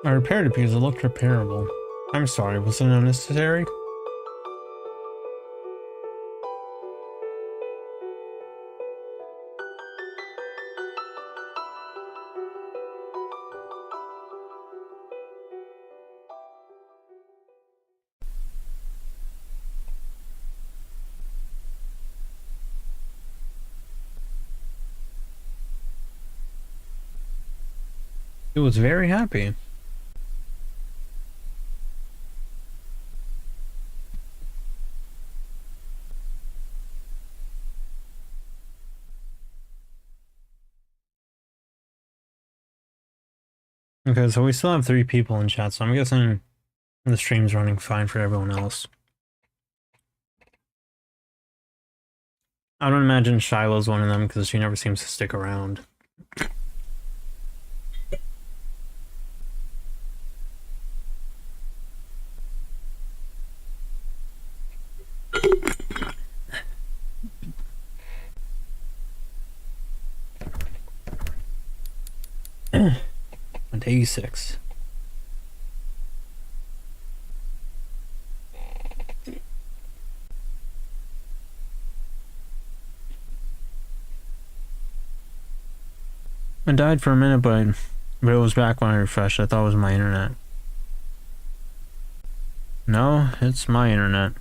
I repaired it because it looked repairable. I'm sorry, was it unnecessary? He was very happy. Okay, so we still have 3 people in chat, so I'm guessing the stream's running fine for everyone else. I don't imagine Shiloh's one of them because she never seems to stick around. Day 6. I died for a minute, but it was back when I refreshed. I thought it was my internet. No, it's my internet.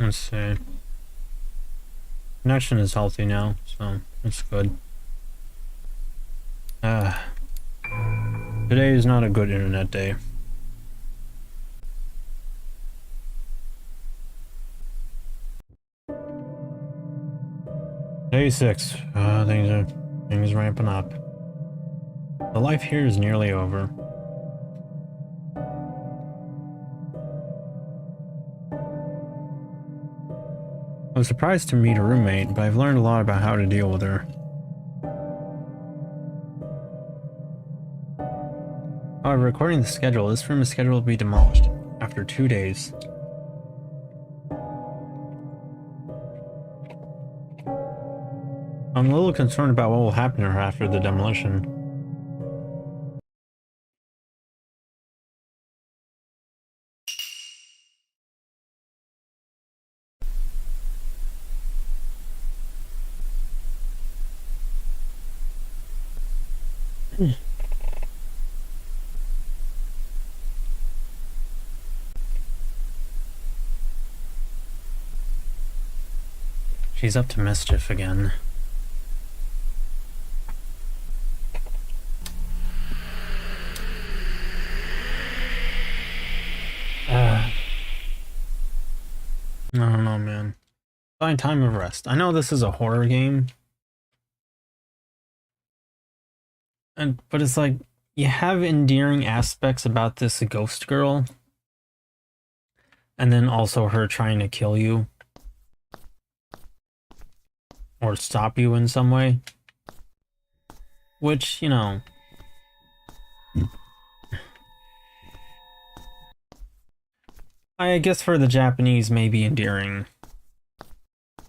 Let's see. Connection is healthy now, so that's good. Today is not a good internet day. Day 6. Things are ramping up. The life here is nearly over. I was surprised to meet a roommate, but I've learned a lot about how to deal with her. However, according to the schedule, this room is scheduled to be demolished after 2 days. I'm a little concerned about what will happen to her after the demolition. She's up to mischief again. I don't know, man. Find time of rest. I know this is a horror game. But it's like, you have endearing aspects about this ghost girl. And then also her trying to kill you. Or stop you in some way. Which, you know... I guess for the Japanese may be endearing.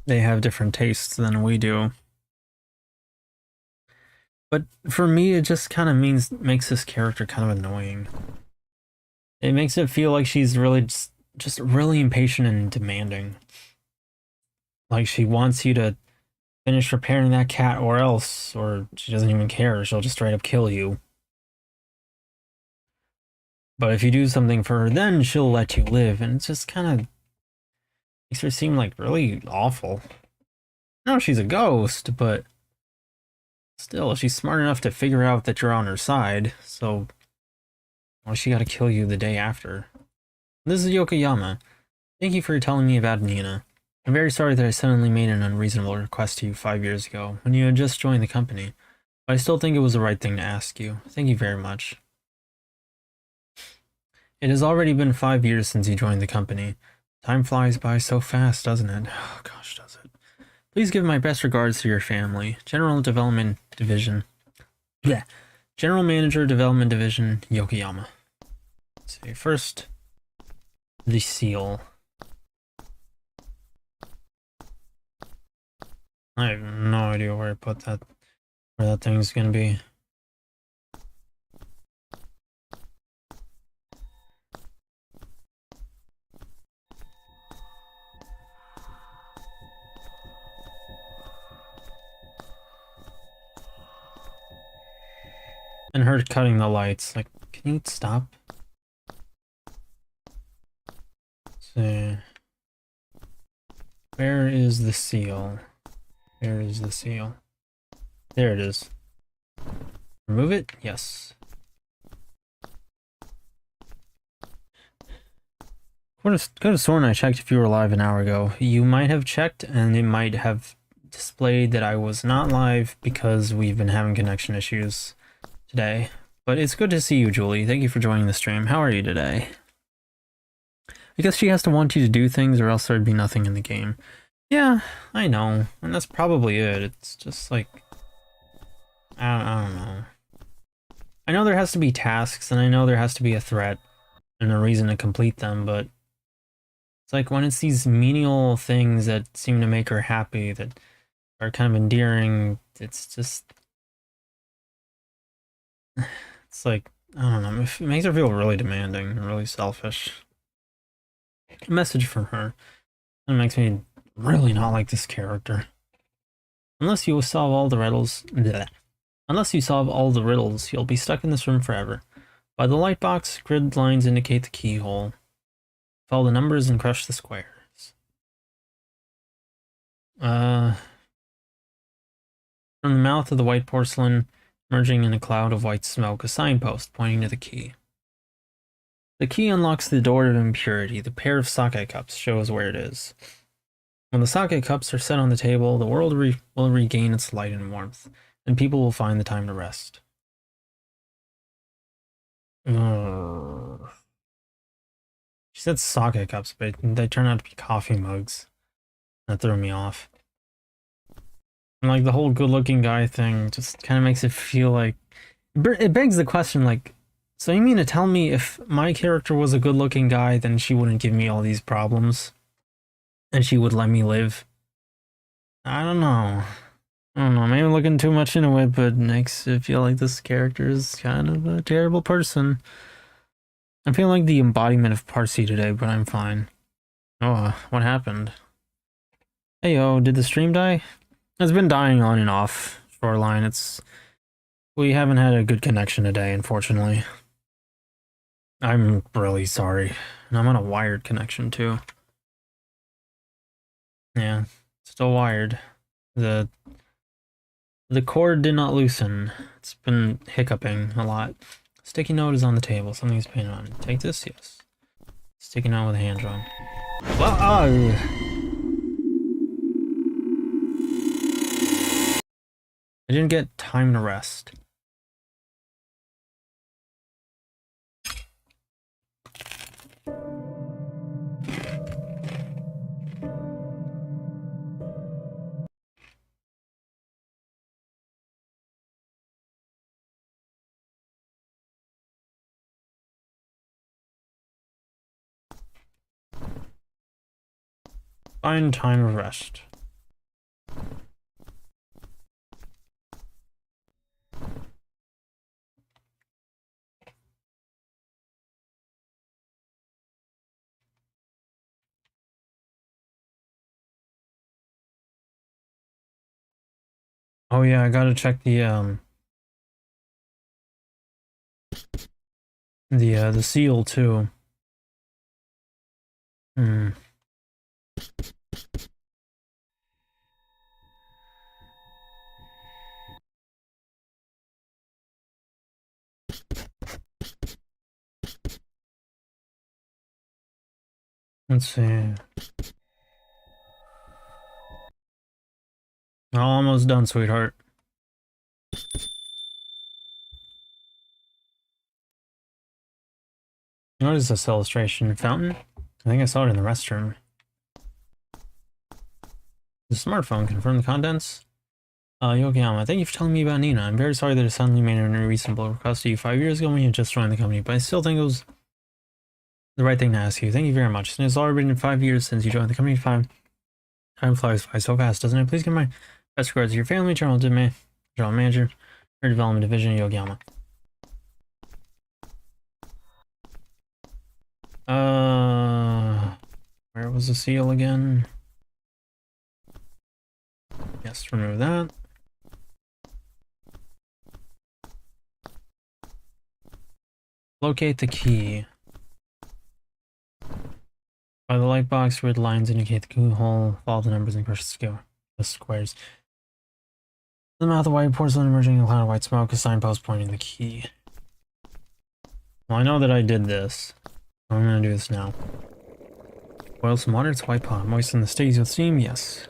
They have different tastes than we do. But for me, it just kind of makes this character kind of annoying. It makes it feel like she's really just really impatient and demanding. Like she wants you to finish repairing that cat or else, or she doesn't even care. She'll just straight up kill you. But if you do something for her, then she'll let you live, and it just kind of makes her seem like really awful. No, she's a ghost, but still, she's smart enough to figure out that you're on her side, so why she gotta kill you the day after? This is Yokoyama. Thank you for telling me about Nina. I'm very sorry that I suddenly made an unreasonable request to you 5 years ago, when you had just joined the company, but I still think it was the right thing to ask you. Thank you very much. It has already been 5 years since you joined the company. Time flies by so fast, doesn't it? Oh gosh, does it. Please give my best regards to your family. General Development Division. Yeah. General Manager, Development Division, Yokoyama. Let's see, first, the seal. I have no idea where I put that, where that thing's gonna be. And her cutting the lights, like, can you stop? Let's see. Where is the seal? Where is the seal? There it is. Remove it? Yes. Could have sworn I checked if you were live an hour ago. You might have checked, and it might have displayed that I was not live because we've been having connection issues today. But it's good to see you, Julie. Thank you for joining the stream. How are you today? I guess she has to want you to do things or else there'd be nothing in the game. Yeah, I know. And that's probably it. It's just like... I don't know. I know there has to be tasks, and I know there has to be a threat and a reason to complete them, but... It's like when it's these menial things that seem to make her happy, that are kind of endearing, it's just... It's like, I don't know, it makes her feel really demanding and really selfish. A message from her. It makes me really not like this character. Unless you solve all the riddles... Bleh. Unless you solve all the riddles, you'll be stuck in this room forever. By the light box, grid lines indicate the keyhole. Follow the numbers and crush the squares. From the mouth of the white porcelain, merging in a cloud of white smoke, a signpost pointing to the key. The key unlocks the door of impurity. The pair of sake cups shows where it is. When the sake cups are set on the table, the world will regain its light and warmth, and people will find the time to rest. She said sake cups, but they turn out to be coffee mugs. That threw me off. And like the whole good-looking guy thing just kind of makes it feel like... It begs the question, like, so you mean to tell me if my character was a good-looking guy, then she wouldn't give me all these problems? And she would let me live? I don't know. Maybe I'm looking too much into it, but it makes it feel like this character is kind of a terrible person. I feel like the embodiment of Parsi today, but I'm fine. Oh, what happened? Hey yo, did the stream die? It's been dying on and off, Shoreline. We haven't had a good connection today, unfortunately. I'm really sorry. And I'm on a wired connection too. Yeah, still wired. The cord did not loosen. It's been hiccuping a lot. Sticky note is on the table. Something's painted on it. Take this? Yes. Sticky note with a hand drawn. Well, I didn't get time to rest. Find time of rest. Oh yeah, I gotta check the seal too. Let's see. Almost done, sweetheart. What is this illustration? Fountain? I think I saw it in the restroom. The smartphone confirm the contents? Yokoyama, thank you for telling me about Nina. I'm very sorry that I suddenly made an unreasonable request to you 5 years ago when you had just joined the company, but I still think it was the right thing to ask you. Thank you very much. It's already been 5 years since you joined the company. Time flies by so fast, doesn't it? Please give my best regards to your family, General Manager, your Development Division, Yokoyama. Where was the seal again? Yes, remove that. Locate the key. By the light box where the lines indicate the keyhole, follow the numbers and crush the squares. The mouth of white porcelain emerging in a cloud of white smoke, a signpost pointing the key. Well, I know that I did this. I'm gonna do this now. Boil some water, it's a white pot. Moisten the stickies with steam, yes.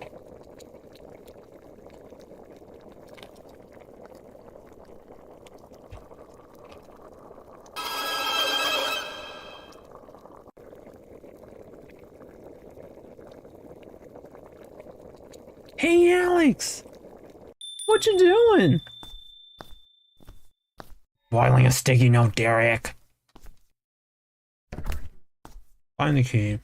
Hey, Alex! What you doing? Boiling a sticky note, Derek. Find the key.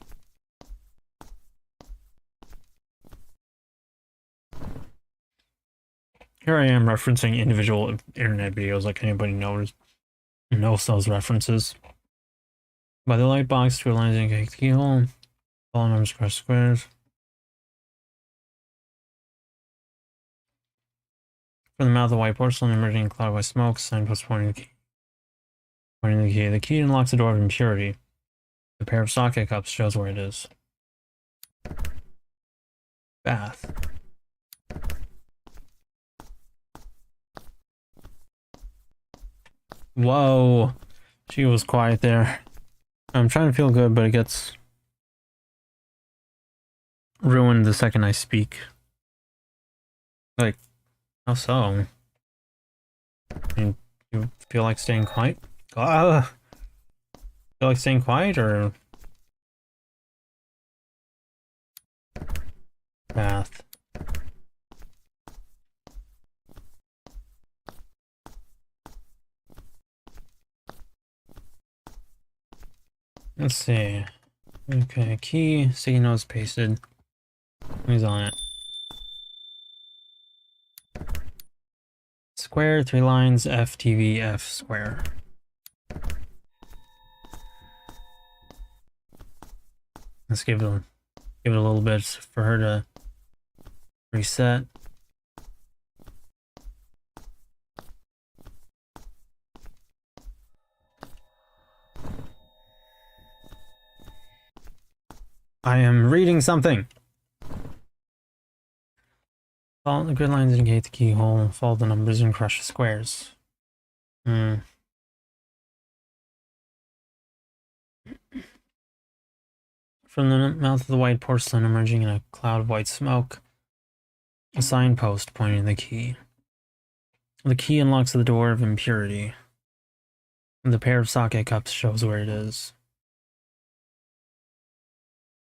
Here I am referencing individual internet videos like anybody knows those references. By the light box, two lines indicate the keyhole. All numbers cross squares. From the mouth of white porcelain emerging in a cloud of white smoke, signpost pointing the key. Pointing the key. The key unlocks the door of impurity. The pair of socket cups shows where it is. Bath. Whoa. She was quiet there. I'm trying to feel good, but it gets ruined the second I speak. Like, how so? You feel like staying quiet? Feel like staying quiet, or bath? Let's see. Okay, key, sticky notes pasted. Who's on it? Square, 3 lines, F, TV, F, square. Let's give it a little bit for her to reset. I am reading something. Follow the grid lines indicate the keyhole. Follow the numbers and crush the squares. From the mouth of the white porcelain emerging in a cloud of white smoke, a signpost pointing the key. The key unlocks the door of impurity. The pair of socket cups shows where it is.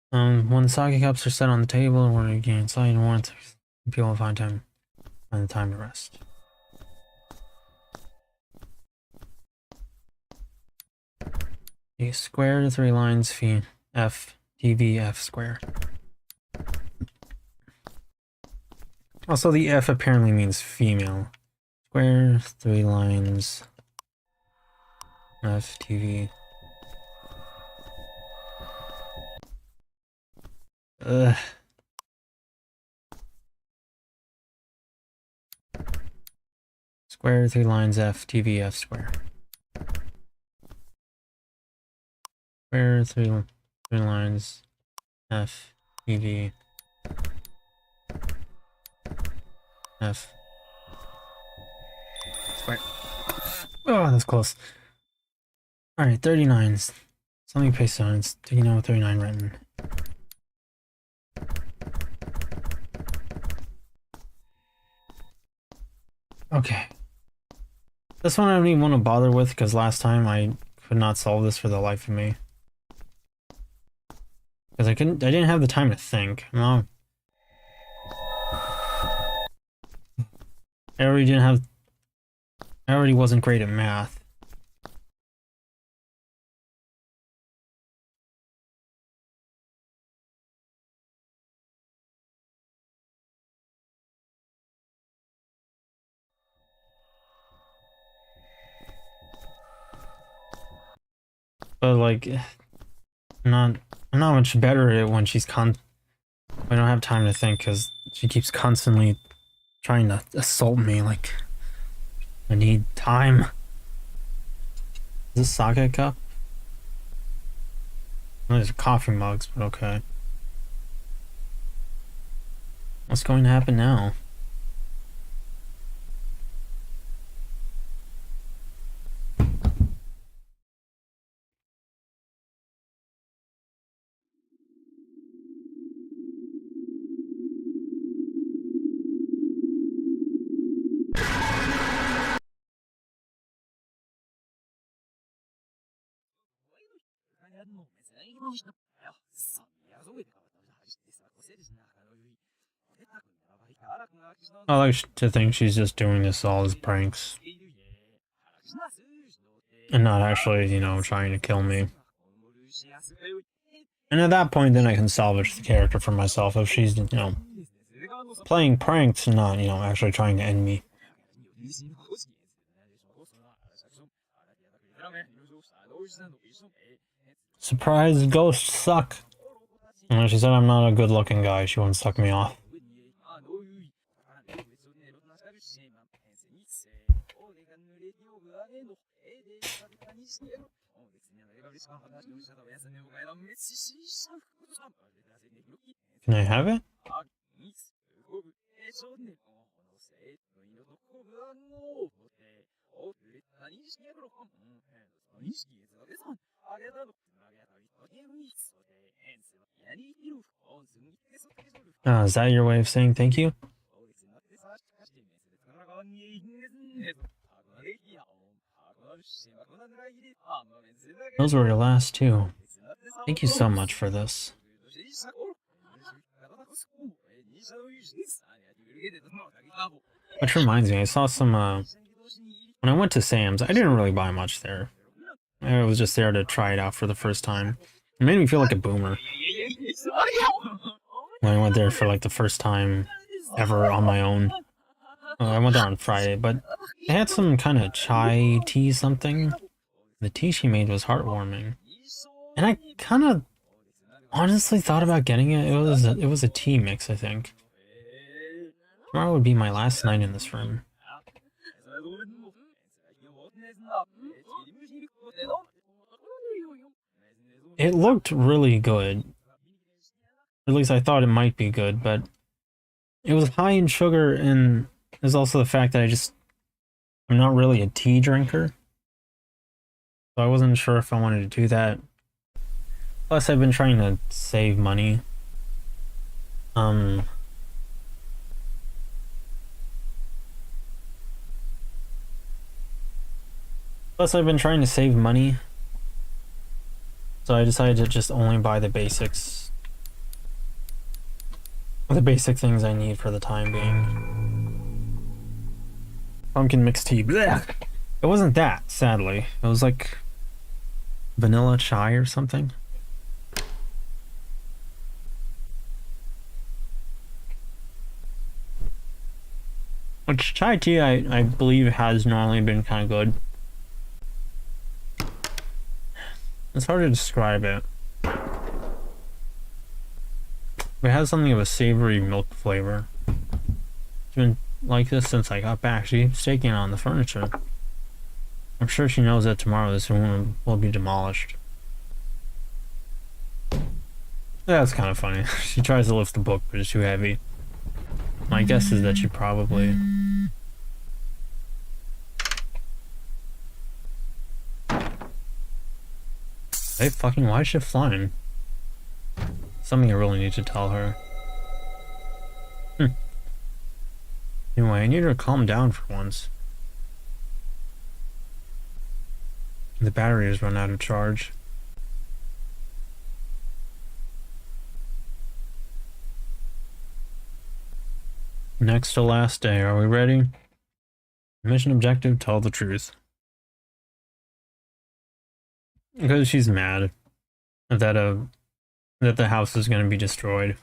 When the socket cups are set on the table, when you gain sight and warmth, people will find the time to rest. A square, 3 lines, F, TV, F square. Also, the F apparently means female. Square, 3 lines, F, TV. Square, 3 lines, F, TV, F square. Square, 3 lines, F, TV, F square. Oh, that's close. Alright, 39s. Something pasted on it. It's taking out 39 written. Okay. This one I don't even want to bother with because last time I could not solve this for the life of me. Because I didn't have the time to think. No. I already wasn't great at math. But like, I'm not much better at it when she's I don't have time to think because she keeps constantly trying to assault me. Like, I need time. Is this sake cup? Oh, these are coffee mugs, but okay. What's going to happen now? I like to think she's just doing this all as pranks. And not actually, you know, trying to kill me. And at that point, then I can salvage the character for myself if she's, you know, playing pranks and not, you know, actually trying to end me. Surprise, ghosts suck. And when she said I'm not a good looking guy, she won't suck me off. Can I have it? Is that your way of saying thank you? Those were your last two. Thank you so much for this. Which reminds me, I saw some, when I went to Sam's, I didn't really buy much there. I was just there to try it out for the first time. It made me feel like a boomer. When I went there for like the first time ever on my own. I went there on Friday, but they had some kind of chai tea something. The tea she made was heartwarming. And I kind of honestly thought about getting it. It was a tea mix, I think. Tomorrow would be my last night in this room. It looked really good. At least I thought it might be good, but it was high in sugar, and there's also the fact that I'm not really a tea drinker. So I wasn't sure if I wanted to do that. Plus, I've been trying to save money. So I decided to just only buy the basics. The basic things I need for the time being. Pumpkin mixed tea. Blech. It wasn't that, sadly. It was like vanilla chai or something. Which chai tea I believe has normally been kind of good. It's hard to describe it. It has something of a savory milk flavor. It's been like this since I got back. She keeps taking on the furniture. I'm sure she knows that tomorrow this room will be demolished. That's kind of funny. She tries to lift the book, but it's too heavy. My guess is that she probably... Hey, fucking, why is she flying? Something I really need to tell her. Anyway, I need her to calm down for once. The battery has run out of charge. Next to last day, are we ready? Mission objective, tell the truth. Because she's mad that the house is gonna be destroyed.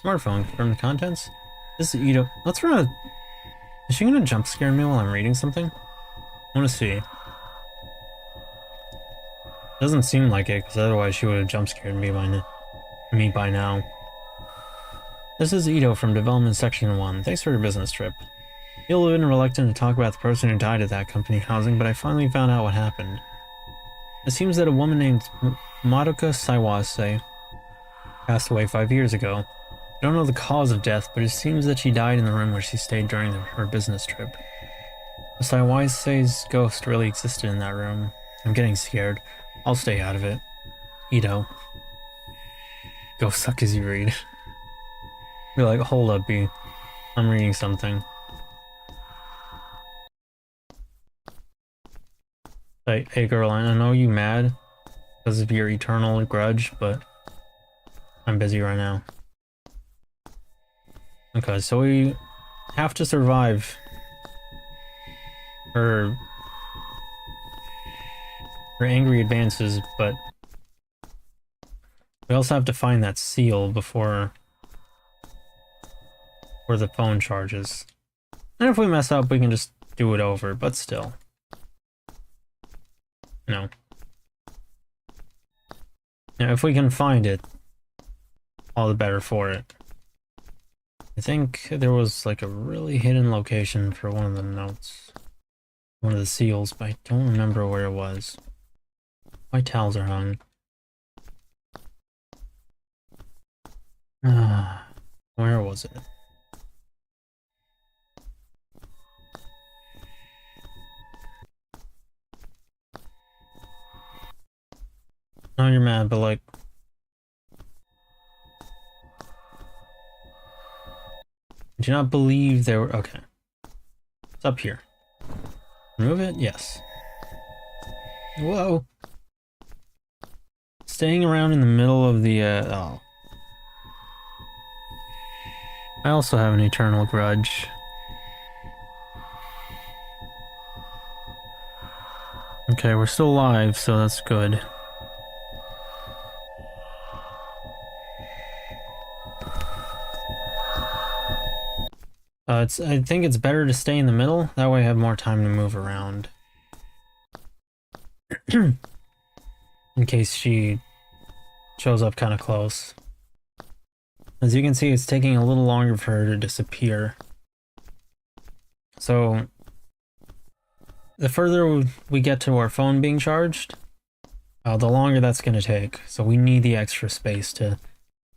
Smartphone, confirm the contents? This is Ito. Let's run a... Is she gonna jump scare me while I'm reading something? I wanna see. Doesn't seem like it, because otherwise she would have jump scared me by now. This is Ito from Development Section 1. Thanks for your business trip. You'll have been reluctant to talk about the person who died at that company housing, but I finally found out what happened. It seems that a woman named Madoka Saiwase passed away 5 years ago. I don't know the cause of death, but it seems that she died in the room where she stayed during her business trip. The Saiwase's ghost really existed in that room. I'm getting scared. I'll stay out of it. Ito. Go suck as you read. Be like, hold up, B. I'm reading something. Hey girl, I know you mad because of your eternal grudge, but I'm busy right now. Okay, so we have to survive her angry advances, but we also have to find that seal before the phone charges. And if we mess up, we can just do it over, but still. No. Now, if we can find it, all the better for it. I think there was like a really hidden location for one of the notes. One of the seals, but I don't remember where it was. My towels are hung. Where was it? No, you're mad, but like... Do you not believe there were... Okay. It's up here. Remove it? Yes. Whoa! Staying around in the middle of the, oh. I also have an eternal grudge. Okay, we're still alive, so that's good. I think it's better to stay in the middle, that way I have more time to move around. In case she shows up kind of close. As you can see, it's taking a little longer for her to disappear. So, the further we get to our phone being charged, the longer that's going to take. So we need the extra space to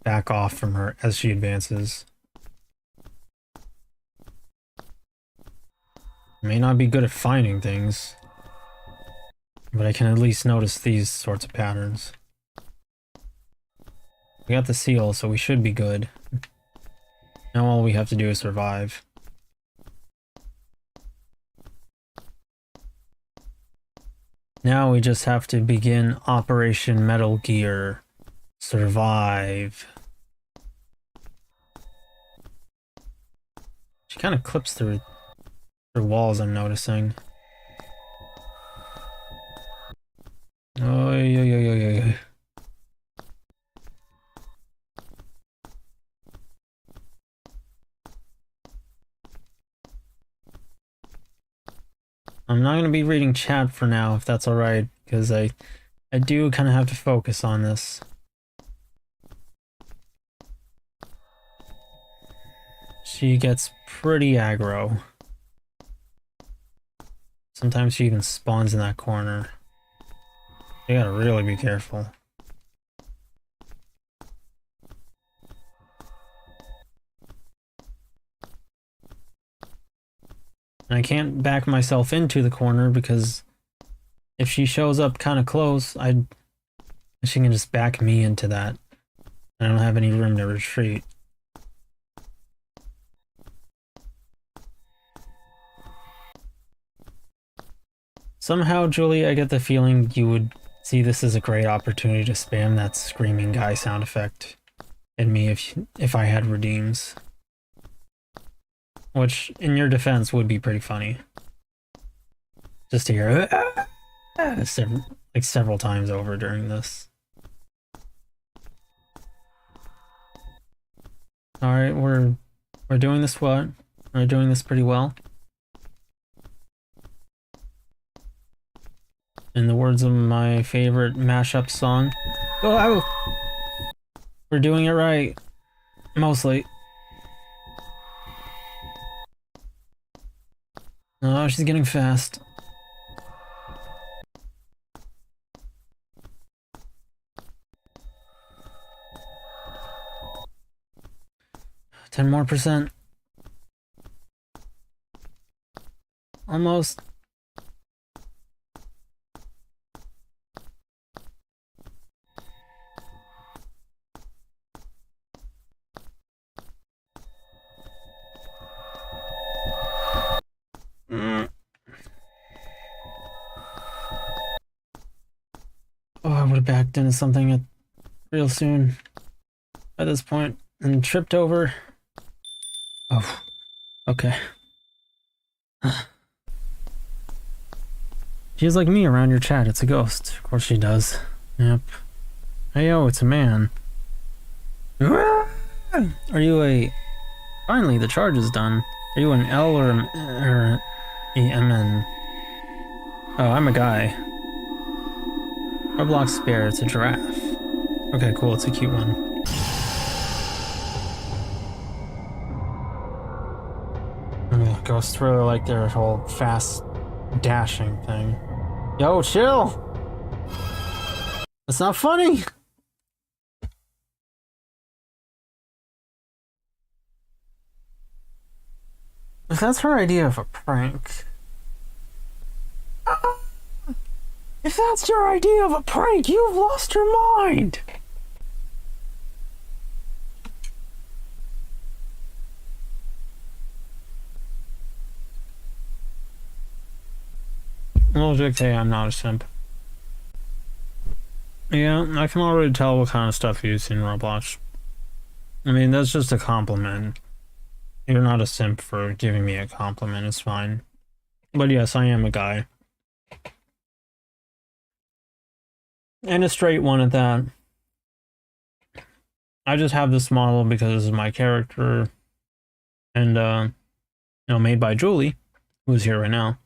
back off from her as she advances. I may not be good at finding things, but I can at least notice these sorts of patterns. We got the seal, so we should be good. Now all we have to do is survive. Now we just have to begin Operation Metal Gear. Survive. She kind of clips through walls, I'm noticing. Oh, yeah. I'm not going to be reading chat for now, if that's alright, because I do kind of have to focus on this. She gets pretty aggro. Sometimes she even spawns in that corner. You gotta really be careful. And I can't back myself into the corner because if she shows up kind of close, she can just back me into that. I don't have any room to retreat. Somehow, Julie, I get the feeling you would see this as a great opportunity to spam that screaming guy sound effect at me if I had redeems. Which, in your defense, would be pretty funny. Just to hear several times over during this. Alright, we're doing this what? We're doing this pretty well. In the words of my favorite mashup song. Oh, we're doing it right. Mostly. Oh, she's getting fast. Ten more percent. Almost. Oh, I would have backed into something real soon at this point and tripped over. Oh, okay. She's like me around your chat. It's a ghost. Of course she does. Yep. Hey, yo, it's a man. Are you a... Finally, the charge is done. Are you an L or a MN? Oh, I'm a guy. Roblox Spare, it's a giraffe. Okay, cool, it's a cute one. Oh, ghosts really like their whole fast dashing thing. Yo, chill! That's not funny! If that's her idea of a prank... If that's your idea of a prank, you've lost your mind! Well, hey, I'm not a simp. Yeah, I can already tell what kind of stuff you use in Roblox. I mean, that's just a compliment. You're not a simp for giving me a compliment, it's fine. But yes, I am a guy. And a straight one at that. I just have this model because this is my character. And, you know, made by Julie, who's here right now.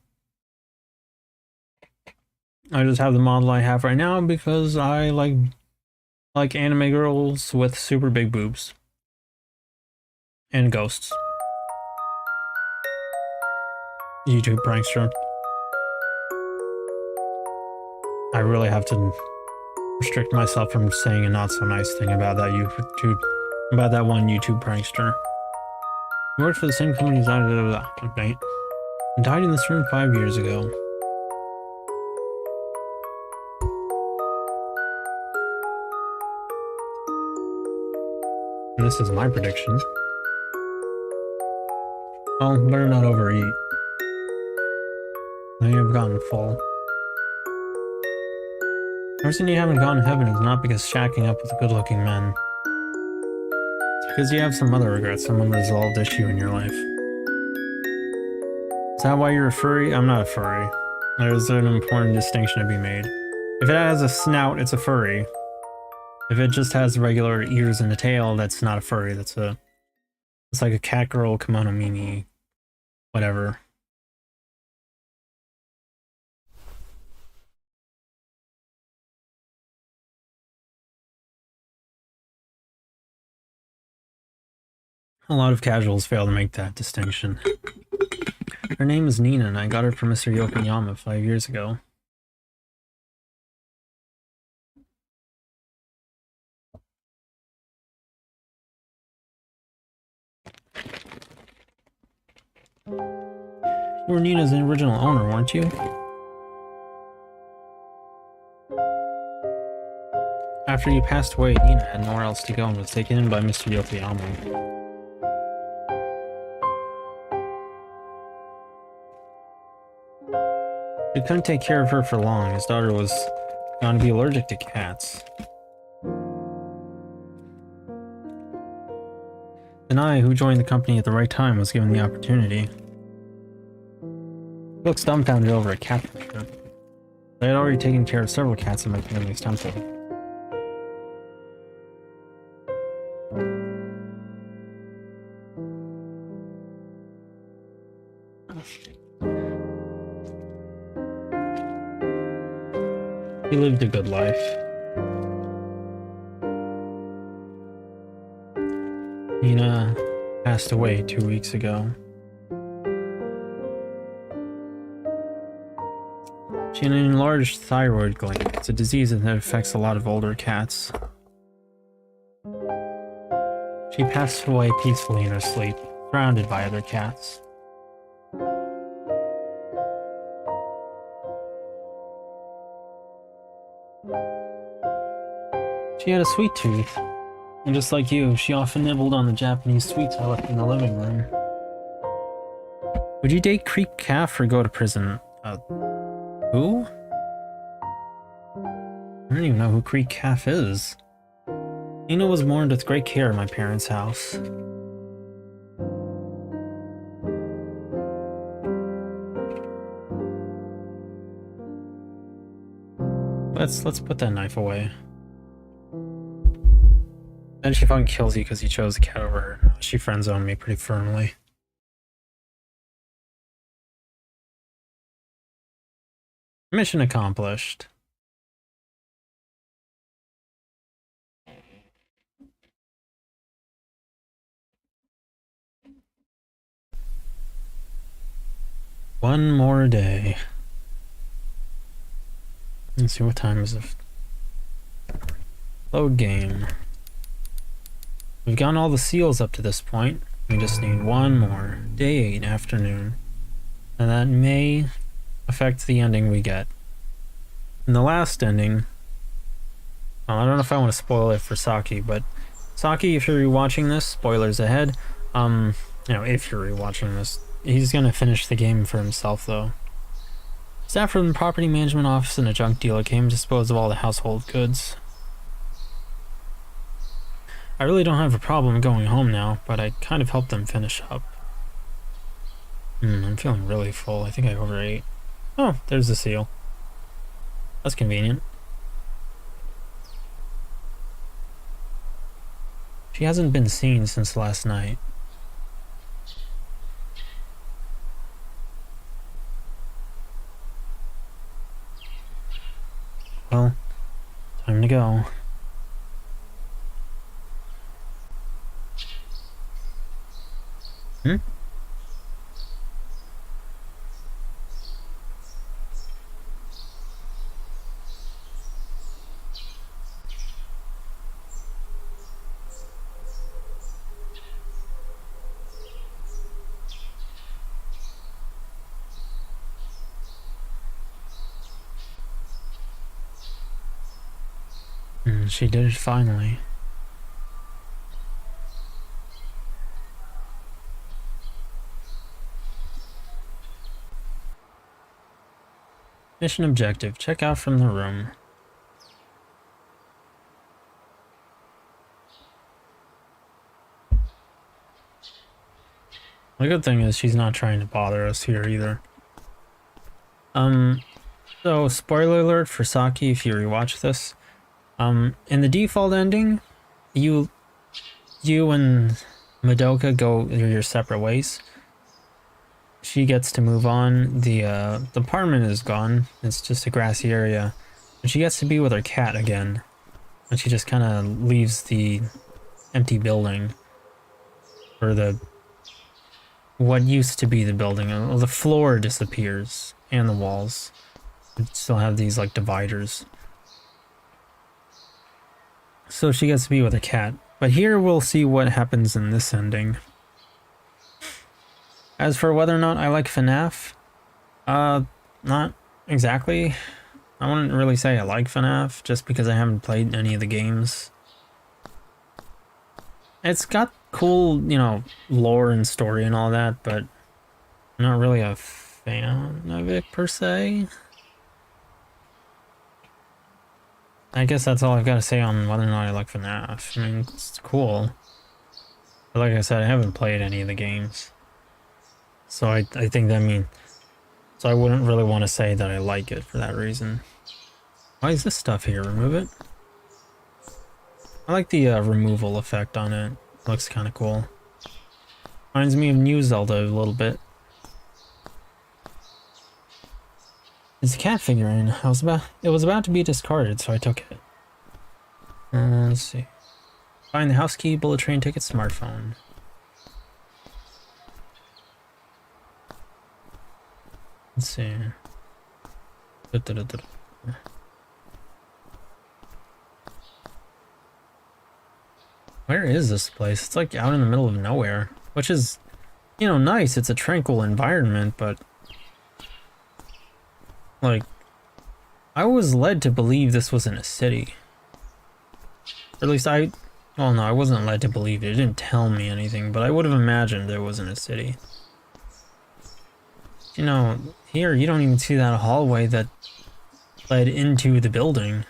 I just have the model I have right now because I like anime girls with super big boobs. And ghosts. YouTube prankster. I really have to restrict myself from saying a not so nice thing about that one YouTube prankster. He worked for the same company as I did. And died in this room 5 years ago. And this is my prediction. Oh, better not overeat. I have gotten full. The reason you haven't gone to heaven is not because shacking up with good-looking men. It's because you have some other regrets, some unresolved issue in your life. Is that why you're a furry? I'm not a furry. There's an important distinction to be made. If it has a snout, it's a furry. If it just has regular ears and a tail, that's not a furry. It's like a cat girl, kimono mimi, whatever. A lot of casuals fail to make that distinction. Her name is Nina, and I got her from Mr. Yokoyama 5 years ago. You were Nina's original owner, weren't you? After you passed away, Nina had nowhere else to go and was taken in by Mr. Yokoyama. He couldn't take care of her for long. His daughter was going to be allergic to cats. And I, who joined the company at the right time, was given the opportunity. He looks dumbfounded over a cat picture. I had already taken care of several cats in my family's temple. He lived a good life. Nina passed away 2 weeks ago. She had an enlarged thyroid gland. It's a disease that affects a lot of older cats. She passed away peacefully in her sleep, surrounded by other cats. She had a sweet tooth, and just like you, she often nibbled on the Japanese sweets I left in the living room. Would you date Creek Calf or go to prison? Who? I don't even know who Creek Calf is. Nina was mourned with great care at my parents' house. Let's put that knife away. Then she fucking kills you because you chose the cat over her. She friend-zoned me pretty firmly. Mission accomplished. One more day. Let's see, what time is it? Load game. We've gotten all the seals up to this point. We just need one more. Day 8, afternoon. And that may affect the ending we get. In the last ending, well, I don't know if I want to spoil it for Saki, but Saki, if you're rewatching this, spoilers ahead. You know, if you're rewatching this, he's gonna finish the game for himself, though. Staff from the property management office and a junk dealer came to dispose of all the household goods. I really don't have a problem going home now, but I kind of helped them finish up. I'm feeling really full. I think I overate. Oh, there's the seal. That's convenient. She hasn't been seen since last night. Well, time to go. She did it finally. Mission objective, check out from the room. The good thing is she's not trying to bother us here either. So spoiler alert for Saki if you rewatch this. In the default ending, you and Madoka go your separate ways. She gets to move on. The apartment is gone. It's just a grassy area. And she gets to be with her cat again. And she just kind of leaves the empty building. Or what used to be the building. The floor disappears. And the walls. We still have these like dividers. So she gets to be with a cat. But here we'll see what happens in this ending. As for whether or not I like FNAF, not exactly. I wouldn't really say I like FNAF, just because I haven't played any of the games. It's got cool, you know, lore and story and all that, but I'm not really a fan of it per se. I guess that's all I've got to say on whether or not I like FNAF. I mean, it's cool. But like I said, I haven't played any of the games. So I think that means... So I wouldn't really want to say that I like it for that reason. Why is this stuff here? Remove it? I like the removal effect on it. Looks kind of cool. Reminds me of New Zelda a little bit. It's a cat figurine. It was about to be discarded, so I took it. Let's see. Find the house key, bullet train ticket, smartphone. Let's see. Where is this place? It's like out in the middle of nowhere, which is, you know, nice. It's a tranquil environment, but like, I was led to believe this was in a city. Or at least well, no, I wasn't led to believe it. It didn't tell me anything, but I would have imagined it was in a city. You know, here you don't even see that hallway that led into the building.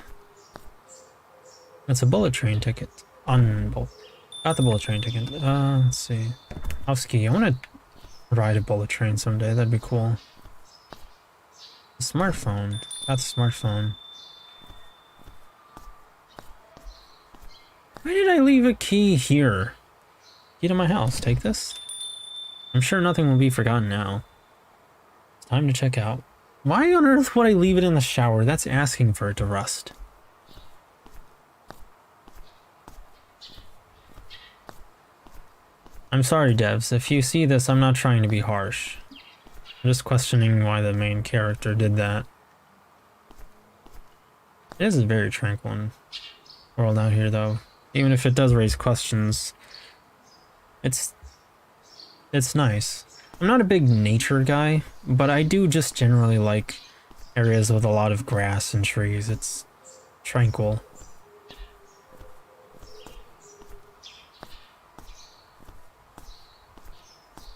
That's a bullet train ticket. Got the bullet train ticket. Let's see. House key. I want to ride a bullet train someday. That'd be cool. The smartphone. Got the smartphone. Why did I leave a key here? Key to my house. Take this. I'm sure nothing will be forgotten now. It's time to check out. Why on earth would I leave it in the shower? That's asking for it to rust. I'm sorry, devs. If you see this, I'm not trying to be harsh. I'm just questioning why the main character did that. It is a very tranquil world out here, though. Even if it does raise questions, it's nice. I'm not a big nature guy, but I do just generally like areas with a lot of grass and trees. It's tranquil.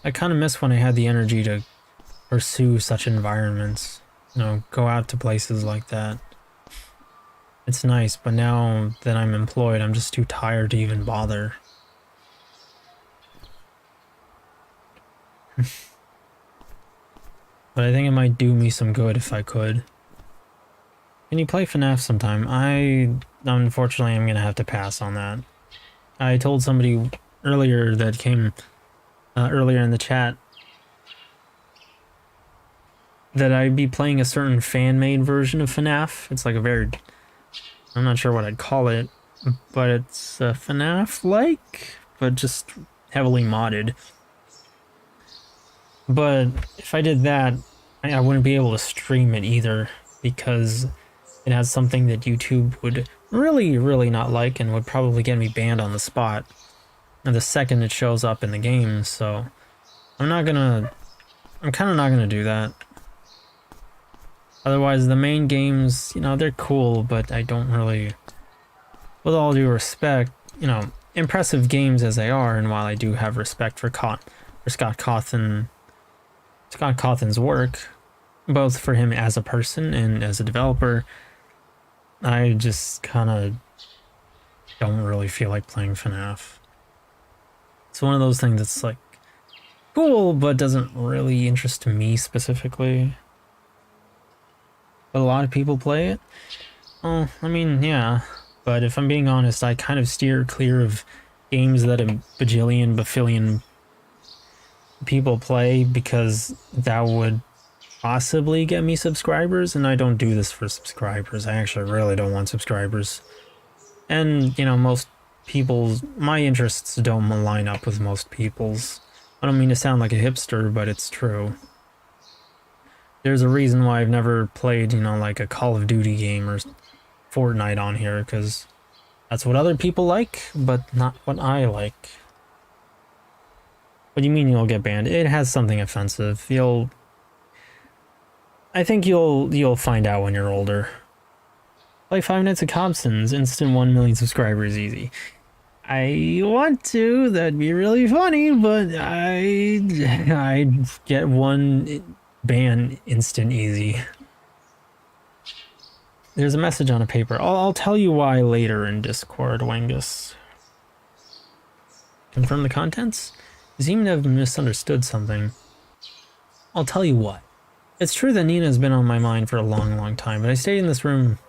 I kind of miss when I had the energy to pursue such environments. You know, go out to places like that. It's nice, but now that I'm employed, I'm just too tired to even bother. But I think it might do me some good if I could. Can you play FNAF sometime? Unfortunately, I'm gonna have to pass on that. I told somebody earlier that came earlier in the chat that I'd be playing a certain fan-made version of FNAF. It's like a very... I'm not sure what I'd call it, but it's FNAF-like, but just heavily modded. But if I did that, I wouldn't be able to stream it either, because it has something that YouTube would really, really not like and would probably get me banned on the spot. And the second it shows up in the game, so I'm kind of not gonna do that. Otherwise, the main games, you know, they're cool, but I don't really, with all due respect, you know, impressive games as they are, and while I do have respect for Scott Cawthon's work, both for him as a person and as a developer, I just kind of don't really feel like playing FNAF. It's one of those things that's like cool, but doesn't really interest me specifically. But a lot of people play it. Oh, I mean, yeah. But if I'm being honest, I kind of steer clear of games that a bafillion people play, because that would possibly get me subscribers, and I don't do this for subscribers. I actually really don't want subscribers. And, you know, my interests don't line up with most people's. I don't mean to sound like a hipster, but it's true. There's a reason why I've never played, you know, like a Call of Duty game or Fortnite on here, because that's what other people like, but not what I like. What do you mean you'll get banned? It has something offensive. I think you'll find out when you're older. Play 5 Nights at Cobson's, instant 1 million subscribers easy. I want to, that'd be really funny, but I'd get one ban instant easy. There's a message on a paper. I'll tell you why later in Discord, Wengus. Confirm the contents? You seem to have misunderstood something. I'll tell you what. It's true that Nina has been on my mind for a long, long time, but I stayed in this room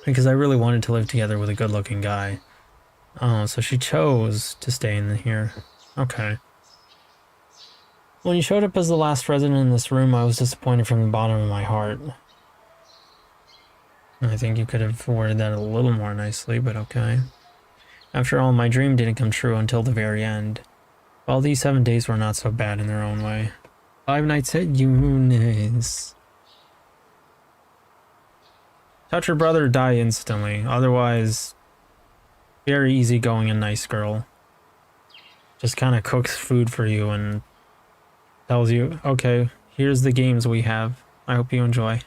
because I really wanted to live together with a good-looking guy. Oh, so she chose to stay in here. Okay. When you showed up as the last resident in this room, I was disappointed from the bottom of my heart. I think you could have worded that a little more nicely, but okay. After all, my dream didn't come true until the very end. Well, these 7 days were not so bad in their own way. 5 nights at Yu-nee's. Touch her brother, die instantly. Otherwise, very easygoing and nice girl. Just kind of cooks food for you and tells you, okay, here's the games we have. I hope you enjoy.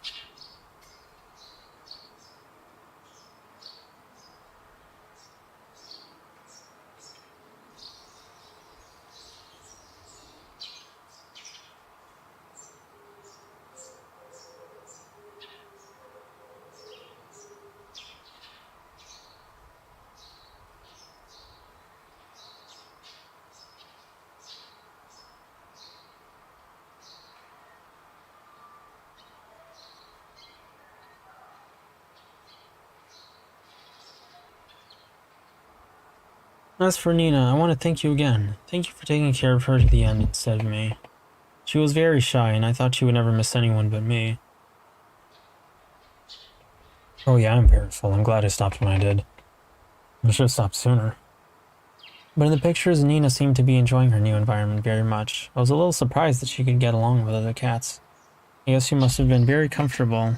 As for Nina, I want to thank you again. Thank you for taking care of her to the end instead of me. She was very shy, and I thought she would never miss anyone but me. Oh yeah, I'm very full. I'm glad I stopped when I did. I should have stopped sooner. But in the pictures, Nina seemed to be enjoying her new environment very much. I was a little surprised that she could get along with other cats. I guess she must have been very comfortable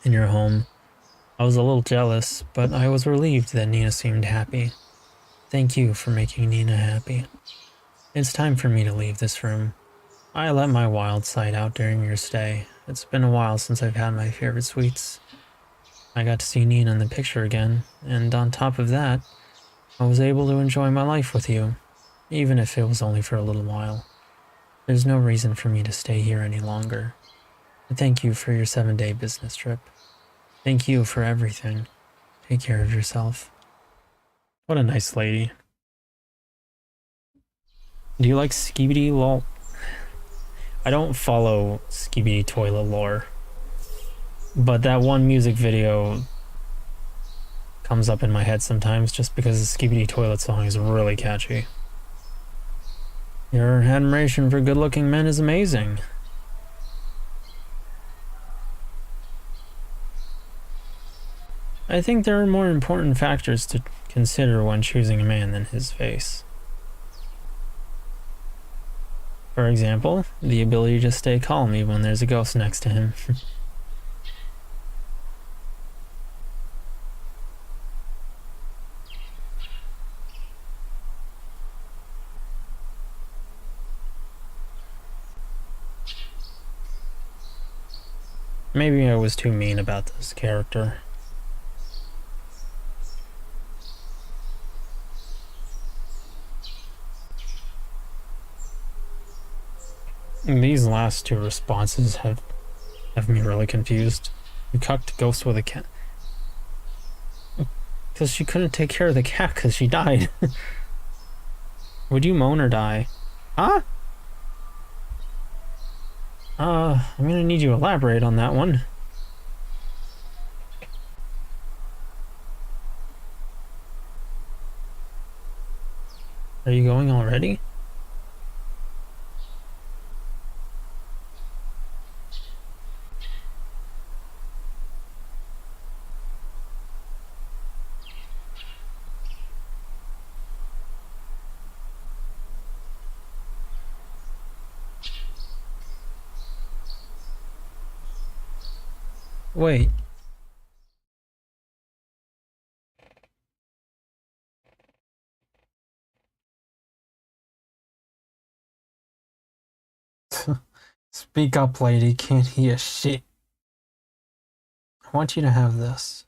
in your home. I was a little jealous, but I was relieved that Nina seemed happy. Thank you for making Nina happy. It's time for me to leave this room. I let my wild side out during your stay. It's been a while since I've had my favorite sweets. I got to see Nina in the picture again, and on top of that, I was able to enjoy my life with you, even if it was only for a little while. There's no reason for me to stay here any longer. Thank you for your 7-day business trip. Thank you for everything. Take care of yourself. What a nice lady. Do you like Skibidi lol? I don't follow Skibidi toilet lore, but that one music video comes up in my head sometimes just because the Skibidi toilet song is really catchy. Your admiration for good-looking men is amazing. I think there are more important factors to consider when choosing a man than his face. For example, the ability to stay calm even when there's a ghost next to him. Maybe I was too mean about this character. These last two responses have me really confused. You cucked ghost with a cat. Because she couldn't take care of the cat because she died. Would you moan or die? Huh? I'm gonna need you to elaborate on that one. Are you going already? Wait. Speak up, lady. Can't hear shit. I want you to have this.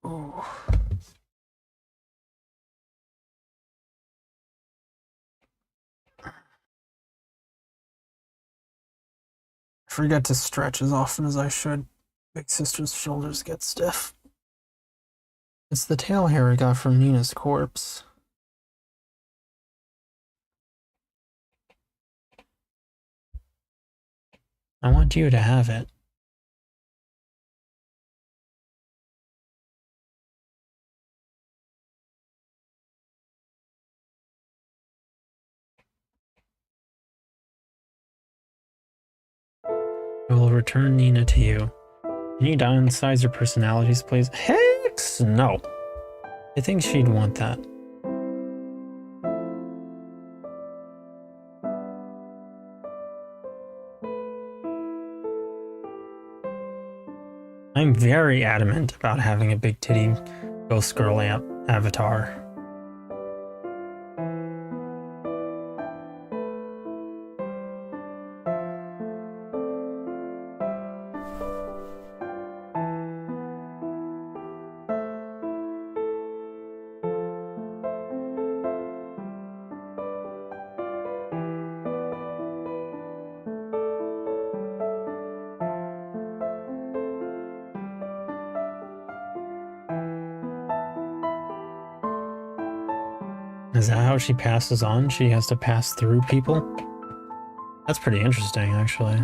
Ooh. I forget to stretch as often as I should. Big sister's shoulders get stiff. It's the tail hair I got from Nina's corpse. I want you to have it. I will return Nina to you. Can you downsize your personalities, please? Heck no. I think she'd want that. I'm very adamant about having a big titty ghost girl avatar. Is that how she passes on? She has to pass through people? That's pretty interesting, actually.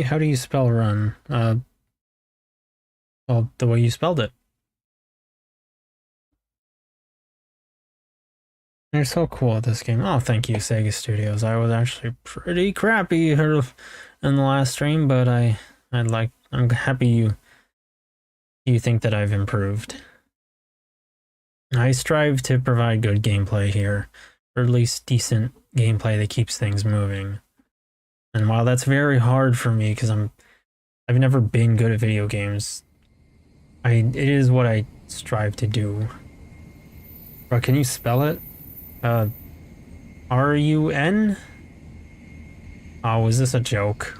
How do you spell run? Well, the way you spelled it. You're so cool at this game. Oh, thank you, Sega Studios. I was actually pretty crappy in the last stream, but I'm happy you think that I've improved. I strive to provide good gameplay here, or at least decent gameplay that keeps things moving. And while that's very hard for me because I've never been good at video games, it is what I strive to do. Bro, can you spell it? R-U-N? Oh, was this a joke?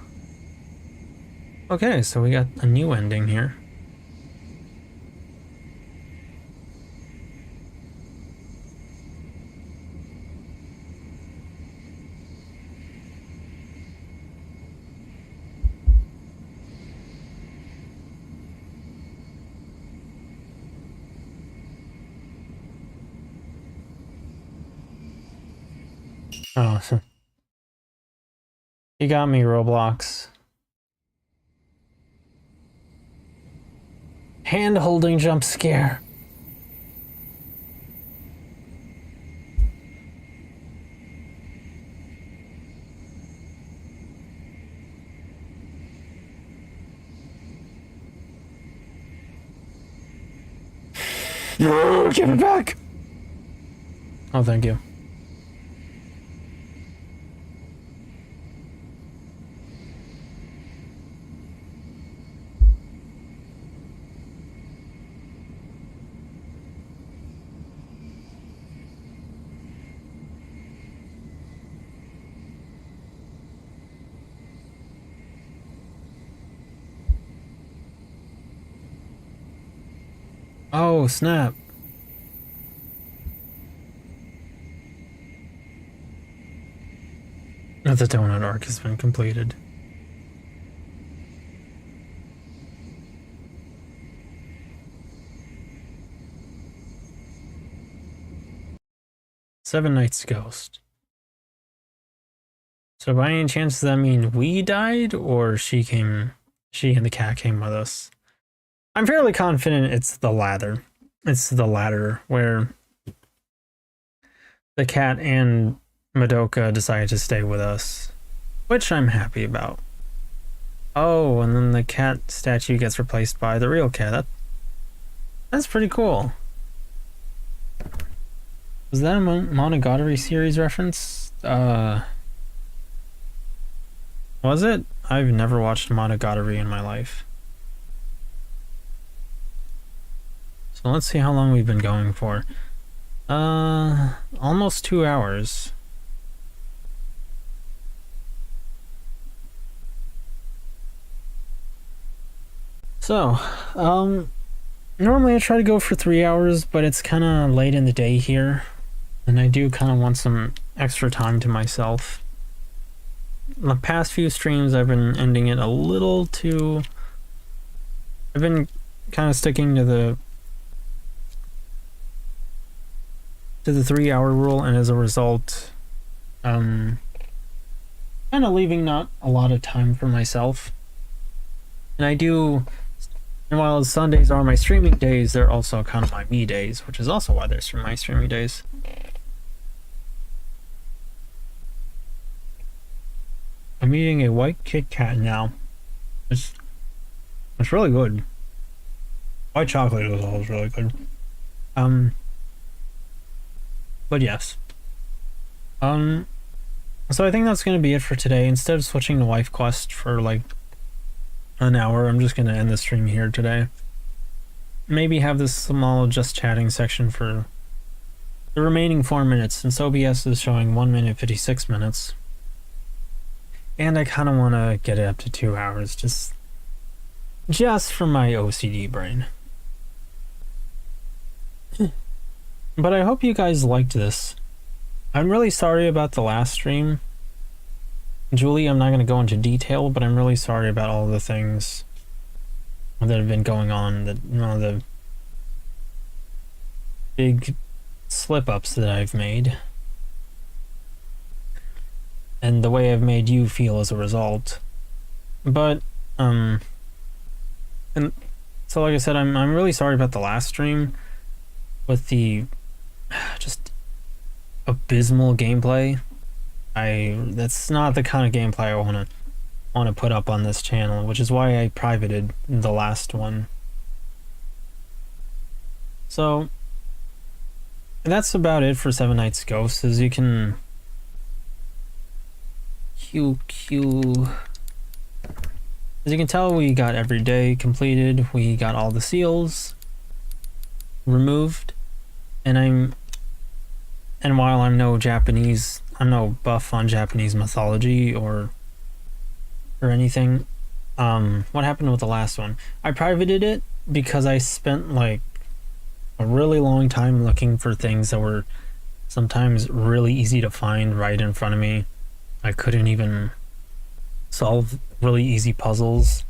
Okay, so we got a new ending here. Oh, you got me, Roblox. Hand-holding jump scare. No, give it back. Oh, thank you. Oh, snap. The donut arc has been completed. Seven Nights Ghost. So by any chance does that mean we died or she and the cat came with us? I'm fairly confident it's the latter. It's the latter where the cat and Madoka decided to stay with us, which I'm happy about. Oh, and then the cat statue gets replaced by the real cat. That's pretty cool. Was that a Monogatari series reference? Was it? I've never watched Monogatari in my life. So let's see how long we've been going for. Almost 2 hours. So, normally I try to go for 3 hours, but it's kind of late in the day here, and I do kind of want some extra time to myself. The past few streams I've been ending it a little too I've been kind of sticking to the 3-hour rule, and as a result, kind of leaving not a lot of time for myself. And and while Sundays are my streaming days, they're also kind of my me days, which is also why they're my streaming days. I'm eating a white Kit Kat now. It's really good. White chocolate is always really good. But yes. So I think that's gonna be it for today. Instead of switching to Wife Quest for like an hour, I'm just gonna end the stream here today. Maybe have this small just chatting section for the remaining 4 minutes, since OBS is showing 1 minute 56 minutes. And I kind of want to get it up to 2 hours, just for my OCD brain. But I hope you guys liked this. I'm really sorry about the last stream. Julie, I'm not going to go into detail, but I'm really sorry about all the things that have been going on, the big slip-ups that I've made. And the way I've made you feel as a result. But, and so like I said, I'm really sorry about the last stream with the just abysmal gameplay. That's not the kind of gameplay I want to put up on this channel, which is why I privated the last one. So that's about it for Seven Nights Ghosts. As you can as you can tell, we got every day completed. We got all the seals removed, and while I'm no buff on Japanese mythology or anything. What happened with the last one? I privated it because I spent like a really long time looking for things that were sometimes really easy to find right in front of me. I couldn't even solve really easy puzzles,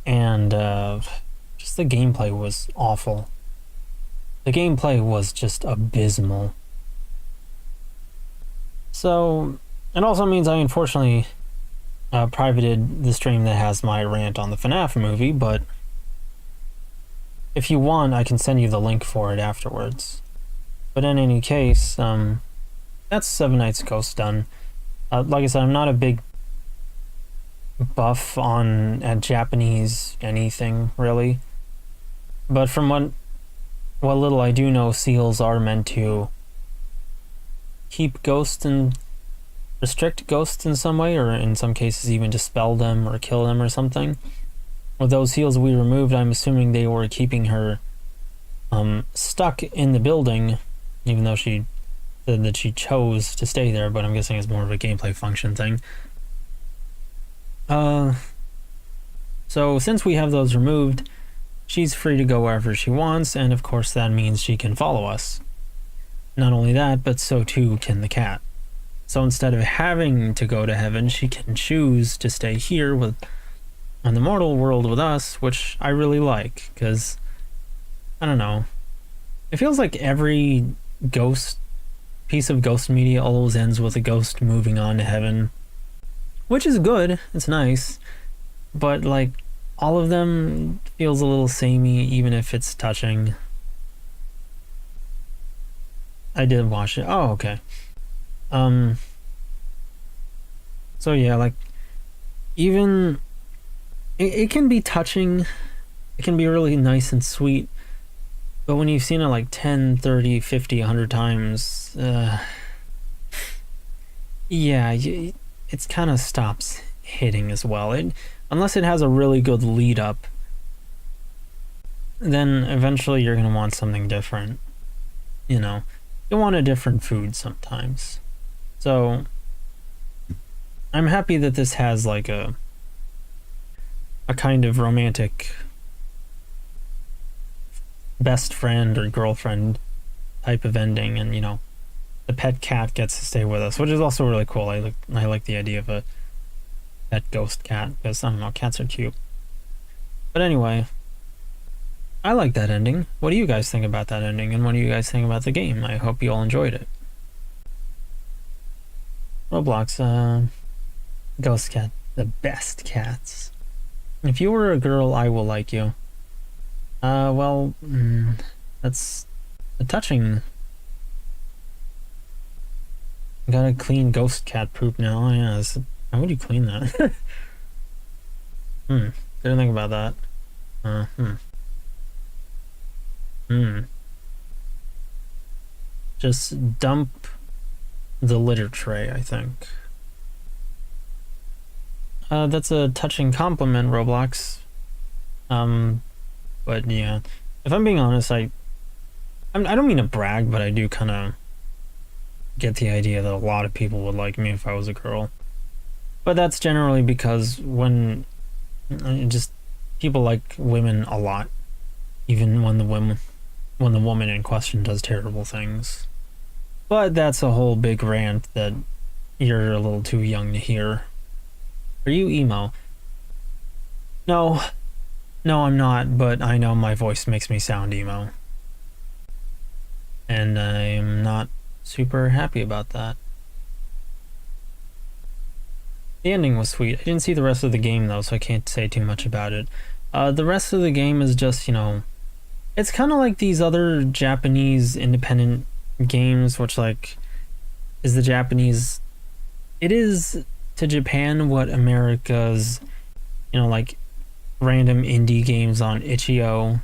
and just the gameplay was awful. The gameplay was just abysmal. So it also means I unfortunately privated the stream that has my rant on the FNAF movie, but if you want, I can send you the link for it afterwards. But in any case, that's Seven Nights Ghosts done. Like I said, I'm not a big buff on Japanese anything, really. But from what little I do know, seals are meant to keep ghosts and restrict ghosts in some way, or in some cases even dispel them or kill them or something. With those seals we removed, I'm assuming they were keeping her stuck in the building, even though she said that she chose to stay there, but I'm guessing it's more of a gameplay function thing. So since we have those removed, she's free to go wherever she wants, and of course that means she can follow us. Not only that, but so too can the cat. So instead of having to go to heaven, she can choose to stay here on the mortal world with us, which I really like, because, I don't know, it feels like every piece of ghost media always ends with a ghost moving on to heaven, which is good, it's nice, but like all of them feels a little samey, even if it's touching. I did watch it. Oh, okay. So yeah, like, even it can be touching, it can be really nice and sweet, but when you've seen it like 10, 30, 50, 100 times, yeah, it kind of stops hitting as well. Unless it has a really good lead up, then eventually you're gonna want something different. You know, you want a different food sometimes. So I'm happy that this has like a kind of romantic best friend or girlfriend type of ending, and you know, the pet cat gets to stay with us, which is also really cool. I like the idea of a pet ghost cat, because I don't know, cats are cute. But anyway, I like that ending. What do you guys think about that ending? And what do you guys think about the game? I hope you all enjoyed it. Roblox, Ghost Cat, the best cats. If you were a girl, I will like you. Well, that's a touching. Gotta clean ghost cat poop now. Oh, yeah, how would you clean that? Didn't think about that. Just dump the litter tray, I think. That's a touching compliment, Roblox. But yeah, if I'm being honest, I don't mean to brag, but I do kind of get the idea that a lot of people would like me if I was a girl. But that's generally because when people like women a lot, even when the woman in question does terrible things. But that's a whole big rant that you're a little too young to hear. Are you emo? No, I'm not, but I know my voice makes me sound emo. And I'm not super happy about that. The ending was sweet. I didn't see the rest of the game though, so I can't say too much about it. The rest of the game is just, it's kind of like these other Japanese independent games, which is the Japanese. It is to Japan what America's, random indie games on itch.io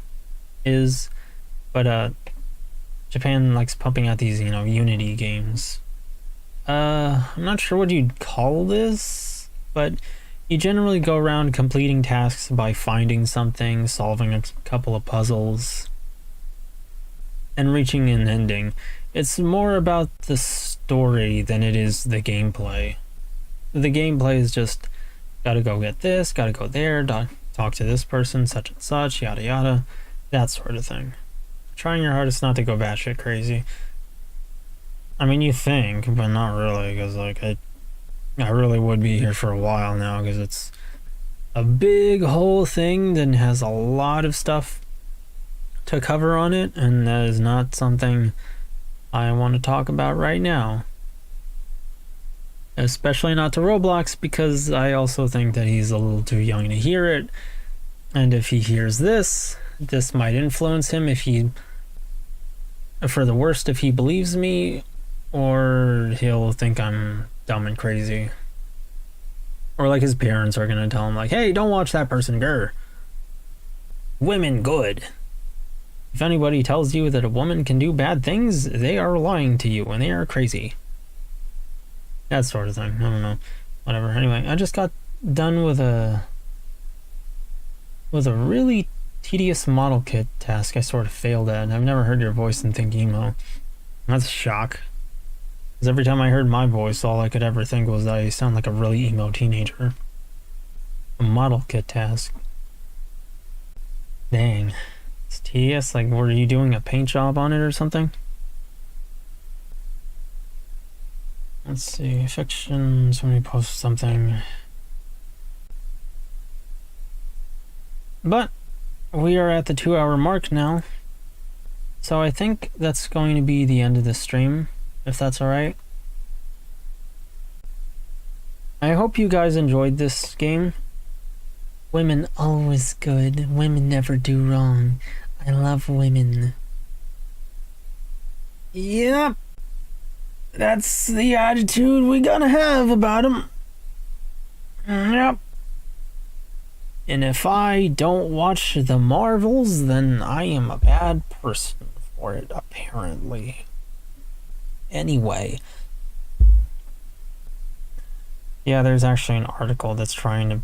is, but Japan likes pumping out these, Unity games. I'm not sure what you'd call this, but you generally go around completing tasks by finding something, solving a couple of puzzles, and reaching an ending. It's more about the story than it is the gameplay. The gameplay is just, gotta go get this, gotta go there, talk to this person, such and such, yada yada, that sort of thing. Trying your hardest not to go batshit crazy. I mean, you think, but not really, because I really would be here for a while now, because it's a big whole thing that has a lot of stuff to cover on it, and that is not something I want to talk about right now. Especially not to Roblox, because I also think that he's a little too young to hear it, and if he hears this might influence him for the worst if he believes me, or he'll think I'm dumb and crazy. Or his parents are gonna tell him hey, don't watch that person, grr. Women good. If anybody tells you that a woman can do bad things, they are lying to you and they are crazy. That sort of thing. I don't know. Whatever. Anyway, I just got done with a really tedious model kit task I sort of failed at. I've never heard your voice and think emo. That's a shock. Because every time I heard my voice, all I could ever think was that I sound like a really emo teenager. A model kit task. Dang. It's tedious. Were you doing a paint job on it or something? Let's see. Fiction. Somebody posts something. But we are at the 2-hour mark now. So I think that's going to be the end of the stream, if that's alright. I hope you guys enjoyed this game. Women always good. Women never do wrong. I love women. Yep. That's the attitude we gotta have about them. Yep. And if I don't watch the Marvels, then I am a bad person for it, apparently. Anyway. Yeah, there's actually an article that's trying to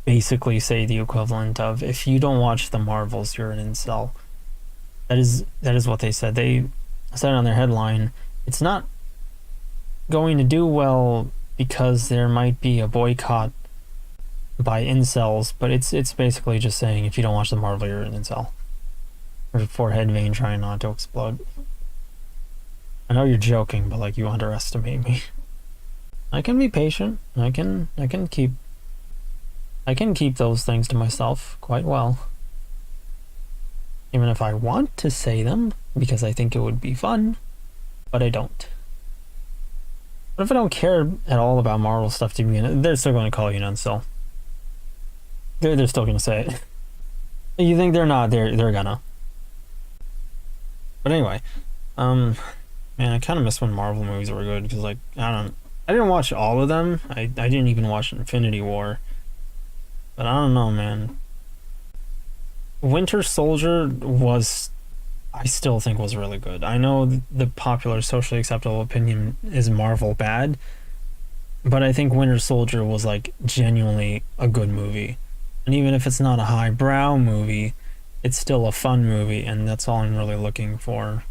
basically say the equivalent of, if you don't watch the Marvels, you're an incel. That is what they said. They said on their headline, it's not going to do well because there might be a boycott by incels, but it's basically just saying if you don't watch the Marvel, you're an incel. Or forehead vein trying not to explode. I know you're joking, but you underestimate me. I can be patient. I can keep I can keep those things to myself quite well. Even if I want to say them, because I think it would be fun, but I don't. What if I don't care at all about Marvel stuff to begin? They're still going to call you an incel. They're still going to say it. You think they're not? They're gonna. But anyway, man, I kind of miss when Marvel movies were good because, like, I didn't watch all of them. I didn't even watch Infinity War. But I don't know, man. Winter Soldier was, I still think was really good. I know the popular socially acceptable opinion is Marvel bad, but I think Winter Soldier was like genuinely a good movie. And even if it's not a highbrow movie, it's still a fun movie, and that's all I'm really looking for.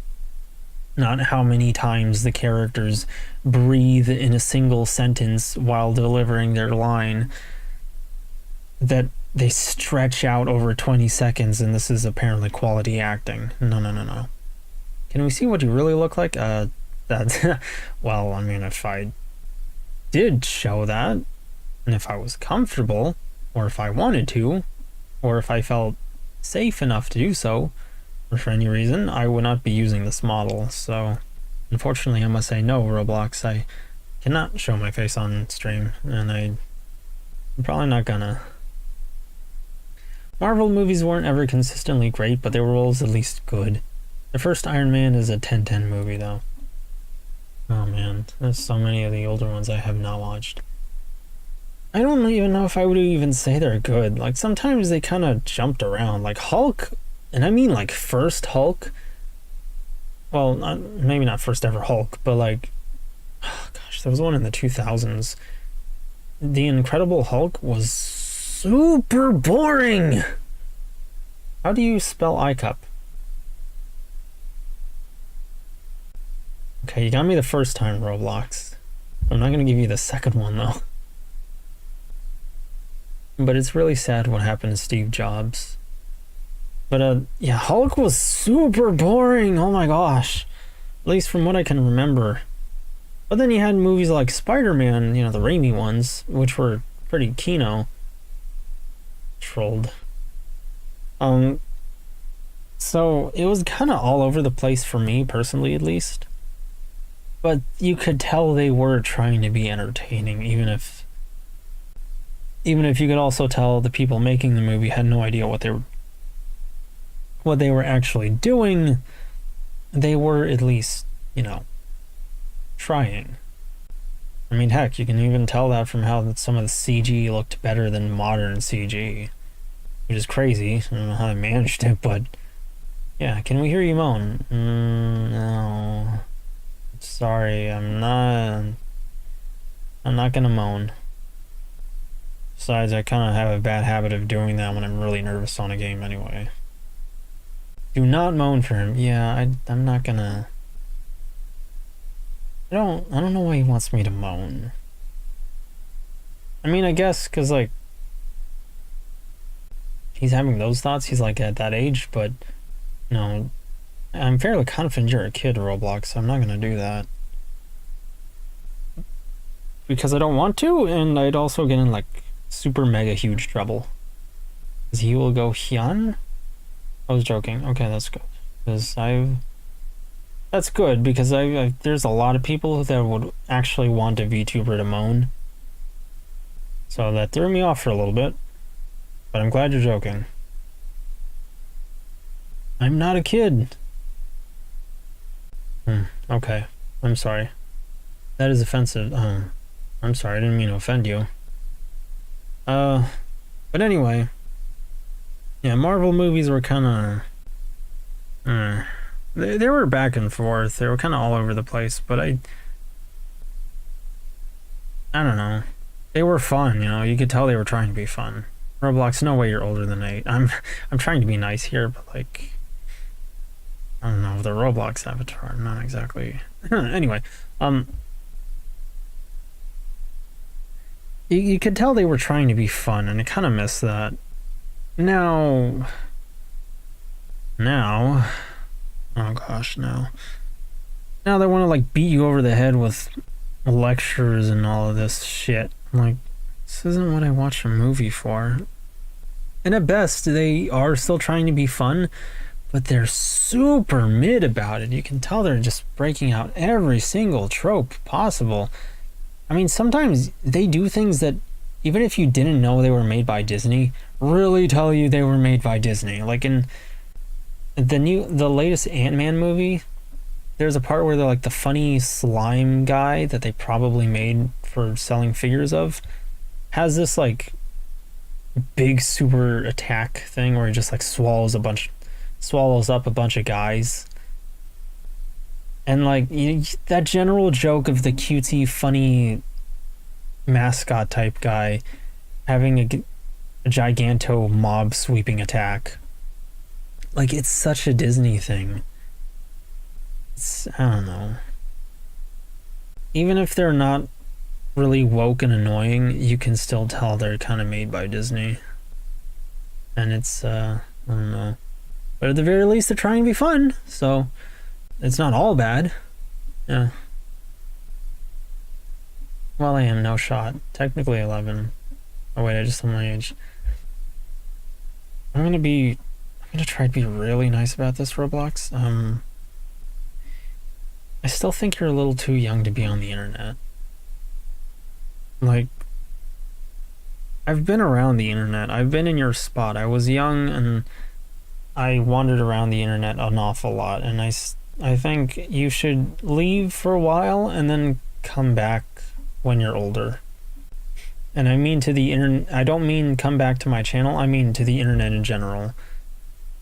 Not how many times the characters breathe in a single sentence while delivering their line that they stretch out over 20 seconds, and this is apparently quality acting. No. Can we see what you really look like? That, well, I mean, if I did show that, and if I was comfortable, or if I wanted to, or if I felt safe enough to do so, or for any reason, I would not be using this model. So, unfortunately, I must say no, Roblox. I cannot show my face on stream, and I'm probably not gonna. Marvel movies weren't ever consistently great, but they were always at least good. The first Iron Man is a 10/10 movie, though. Oh man, there's so many of the older ones I have not watched. I don't even know if I would even say they're good. Like, sometimes they kind of jumped around. Like, Hulk, and I mean, like, first Hulk. Well, maybe not first ever Hulk, but, like, oh gosh, there was one in the 2000s. The Incredible Hulk was super boring. How do you spell iCup? Okay, you got me the first time, Roblox. I'm not gonna give you the second one, though. But it's really sad what happened to Steve Jobs. But, yeah, Hulk was super boring, oh my gosh. At least from what I can remember. But then you had movies like Spider-Man, you know, the Raimi ones, which were pretty kino. Trolled. So it was kind of all over the place for me, personally, at least. But you could tell they were trying to be entertaining, even if you could also tell the people making the movie had no idea what they were actually doing. They were at least, you know, trying. I mean, heck, you can even tell that from how some of the CG looked better than modern CG, which is crazy. I don't know how they managed it, but yeah. Can we hear you moan? No. Sorry, I'm not gonna moan. Besides, I kind of have a bad habit of doing that when I'm really nervous on a game anyway. Do not moan for him. Yeah, I'm not gonna. I don't know why he wants me to moan. I mean, I guess because, like, he's having those thoughts. He's like at that age, but no, I'm fairly confident you're a kid, Roblox, so I'm not gonna do that. Because I don't want to, and I'd also get in, like, super mega huge trouble. Because he will go Hyun? I was joking. Okay, that's good. Because that's good, because there's a lot of people that would actually want a VTuber to moan. So that threw me off for a little bit. But I'm glad you're joking. I'm not a kid. Okay. I'm sorry. That is offensive. I'm sorry, I didn't mean to offend you. But anyway. Yeah, Marvel movies were kind of... They were back and forth. They were kind of all over the place, but I don't know. They were fun, you know. You could tell they were trying to be fun. Roblox, no way you're older than 8. I'm trying to be nice here, but, like, I don't know, the Roblox avatar, not exactly. Anyway, you could tell they were trying to be fun, and I kind of miss that. Now, oh gosh, no. Now they want to, like, beat you over the head with lectures and all of this shit. Like, This isn't what I watch a movie for. And at best, they are still trying to be fun, but they're super mid about it. You can tell they're just breaking out every single trope possible. I mean, sometimes they do things that, even if you didn't know they were made by Disney, really tell you they were made by Disney. Like in the latest Ant-Man movie, there's a part where they're like the funny slime guy that they probably made for selling figures of has this like big super attack thing where he just like swallows up a bunch of guys. And like that general joke of the cutesy funny mascot type guy having a giganto mob sweeping attack. Like, it's such a Disney thing. I don't know. Even if they're not really woke and annoying, you can still tell they're kind of made by Disney. And it's, I don't know. But at the very least, they're trying to be fun, so it's not all bad. Yeah. Well, I am no shot. Technically 11. Oh wait, I just told my age. I'm gonna try to be really nice about this, Roblox. I still think you're a little too young to be on the internet. Like, I've been around the internet. I've been in your spot. I was young and I wandered around the internet an awful lot, and I think you should leave for a while and then come back when you're older. And I mean to the internet. I don't mean come back to my channel. I mean to the internet in general.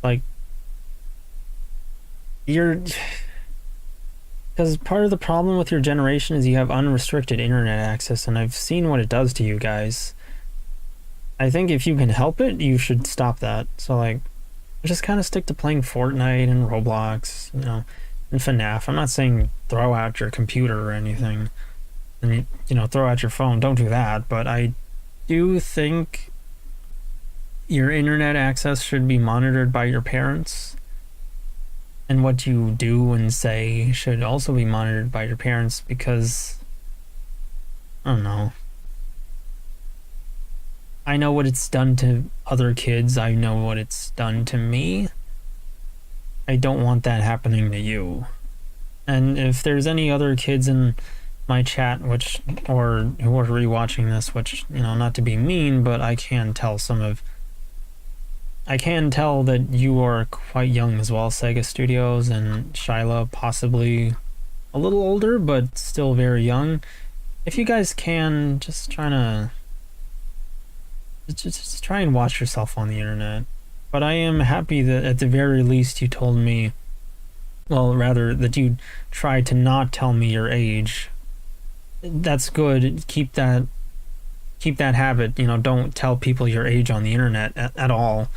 Like, because part of the problem with your generation is you have unrestricted internet access, and I've seen what it does to you guys. I think if you can help it, you should stop that. So like, just kind of stick to playing Fortnite and Roblox, and FNAF. I'm not saying throw out your computer or anything, and throw out your phone. Don't do that. But I do think your internet access should be monitored by your parents, and what you do and say should also be monitored by your parents, because I don't know. I know what it's done to other kids. I know what it's done to me. I don't want that happening to you. And if there's any other kids in my chat or who are rewatching this, which, not to be mean, but I can tell that you are quite young as well, Sega Studios, and Shyla possibly a little older, but still very young. If you guys can, just try and watch yourself on the internet. But I am happy that at the very least you told me, well, rather that you tried to not tell me your age. That's good. Keep that habit. Don't tell people your age on the internet at all.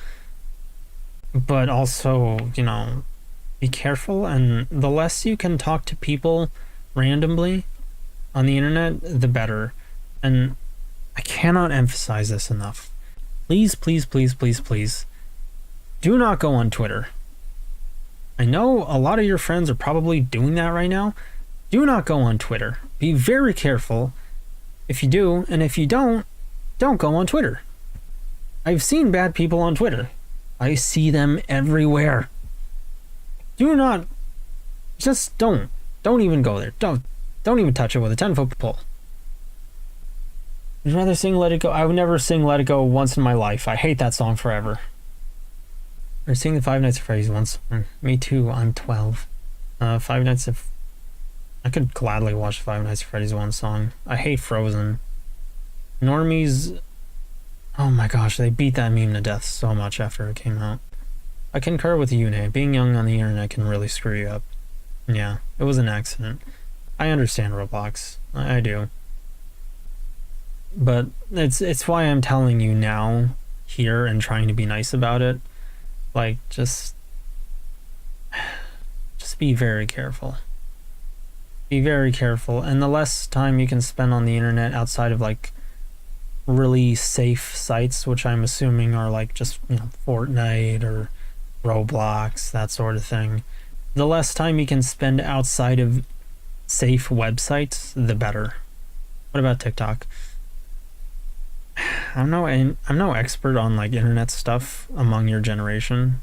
But also, be careful, and the less you can talk to people randomly on the internet, the better. And I cannot emphasize this enough. Please, please, please, please, please, do not go on Twitter. I know a lot of your friends are probably doing that right now. Do not go on Twitter. Be very careful if you do, and if you don't go on Twitter. I've seen bad people on Twitter. I see them everywhere. Do not, just don't even go there. Don't even touch it with a 10-foot pole. I'd rather sing Let It Go. I would never sing Let It Go once in my life. I hate that song forever. Or sing the Five Nights at Freddy's once. Me too, I'm 12. I could gladly watch Five Nights at Freddy's one song. I hate Frozen. Normies, oh my gosh, they beat that meme to death so much after it came out. I concur with Yu-nee. Being young on the internet can really screw you up. Yeah, it was an accident. I understand Roblox. I do. But it's why I'm telling you now, here, and trying to be nice about it. Like, just be very careful. Be very careful, and the less time you can spend on the internet outside of like really safe sites, which I'm assuming are like just Fortnite or Roblox, that sort of thing, the less time you can spend outside of safe websites, the better. What about TikTok? I'm no expert on like internet stuff among your generation.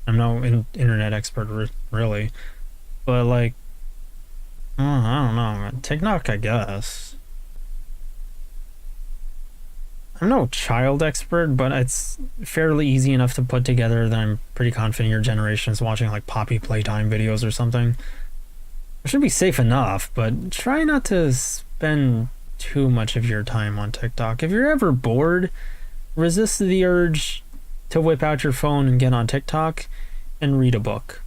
I'm no internet expert really, but like, I don't know. TikTok, I guess. I'm no child expert, but it's fairly easy enough to put together that I'm pretty confident your generation is watching like Poppy Playtime videos or something. It should be safe enough, but try not to spend too much of your time on TikTok. If you're ever bored, resist the urge to whip out your phone and get on TikTok and read a book.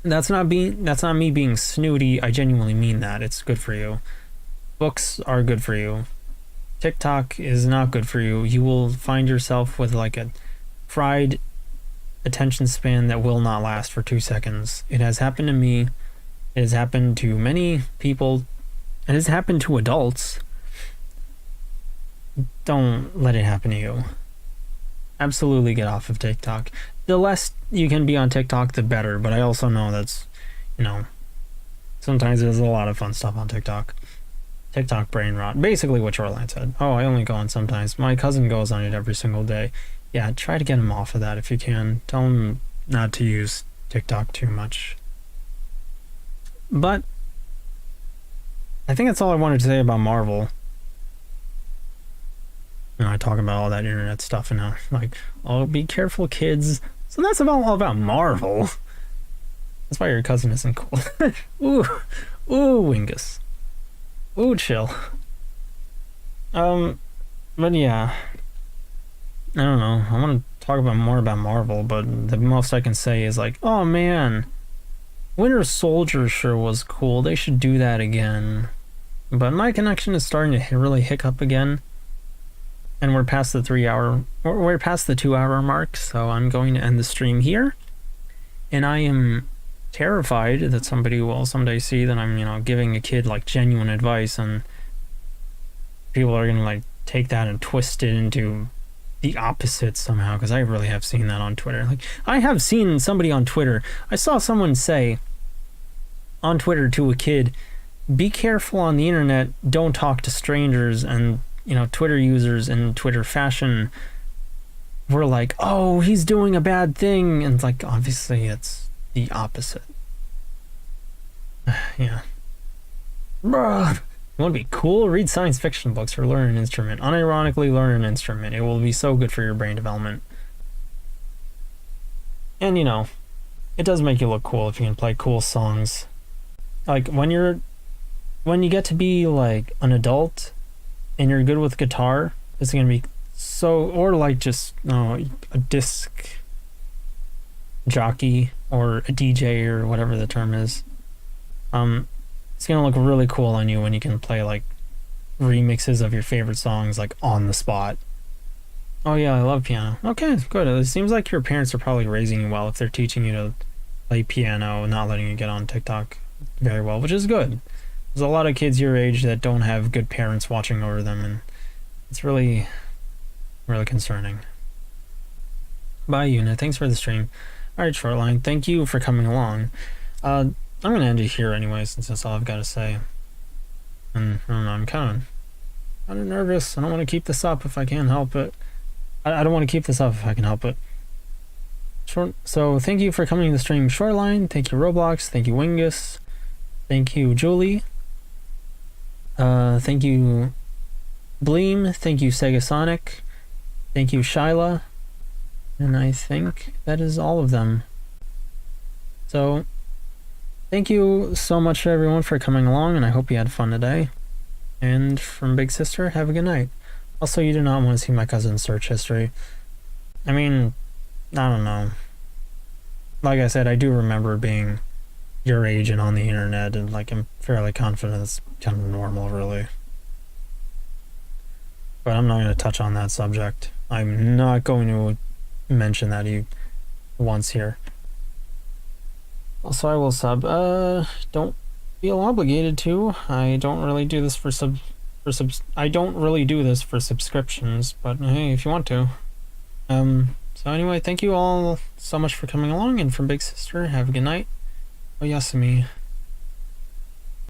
That's not me being snooty. I genuinely mean that. It's good for you. Books are good for you. TikTok is not good for you. You will find yourself with like a fried attention span that will not last for 2 seconds. It has happened to me. It has happened to many people. It has happened to adults. Don't let it happen to you. Absolutely get off of TikTok. The less you can be on TikTok, the better. But I also know that's, sometimes there's a lot of fun stuff on TikTok. TikTok brain rot. Basically what Shoreline said. Oh, I only go on sometimes. My cousin goes on it every single day. Yeah, try to get him off of that if you can. Tell him not to use TikTok too much. But I think that's all I wanted to say about Marvel. I talk about all that internet stuff and now, like, oh, be careful, kids. So that's all about Marvel. That's why your cousin isn't cool. Ooh, Wingus. Ooh, chill. But yeah, I don't know. I want to talk more about Marvel, but the most I can say is like, oh man, Winter Soldier sure was cool. They should do that again. But my connection is starting to really hiccup again, and we're past the 2-hour mark. So I'm going to end the stream here, and I am terrified that somebody will someday see that I'm, giving a kid like genuine advice, and people are gonna like take that and twist it into the opposite somehow, because I really have seen that on Twitter. Like, I have seen somebody on Twitter, I saw someone say on Twitter to a kid, be careful on the internet, don't talk to strangers, and Twitter users in Twitter fashion were like, oh, he's doing a bad thing, and like obviously it's the opposite. Yeah. Bruh. You want to be cool? Read science fiction books or learn an instrument. Unironically learn an instrument. It will be so good for your brain development. And it does make you look cool if you can play cool songs. Like when you get to be like an adult and you're good with guitar, it's gonna be so, or like just a disc jockey or a DJ or whatever the term is. It's gonna look really cool on you when you can play like remixes of your favorite songs like on the spot. Oh yeah, I love piano. Okay, good. It seems like your parents are probably raising you well if they're teaching you to play piano and not letting you get on TikTok very well, which is good. There's a lot of kids your age that don't have good parents watching over them, and it's really, really concerning. Bye, Yu-nee. Thanks for the stream. Alright, Shortline, thank you for coming along. I'm gonna end it here anyway, since that's all I've got to say. And I don't know, I'm kind of nervous. I don't want to keep this up if I can help it. I don't want to keep this up if I can help it. So thank you for coming to the stream, Shoreline. Thank you, Roblox. Thank you, Wingus. Thank you, Julie. Thank you, Bleem. Thank you, Sega Sonic. Thank you, Shyla. And I think that is all of them. So thank you so much everyone for coming along, and I hope you had fun today. And from Big Sister, have a good night. Also, you do not want to see my cousin's search history. I mean, I don't know. Like I said, I do remember being your age and on the internet, and like I'm fairly confident it's kind of normal, really. But I'm not going to touch on that subject. I'm not going to mention that once here. Also, I will sub. Don't feel obligated to. I don't really do this for I don't really do this for subscriptions, but hey, if you want to. So anyway, thank you all so much for coming along, and from Big Sister, have a good night. Oyasumi.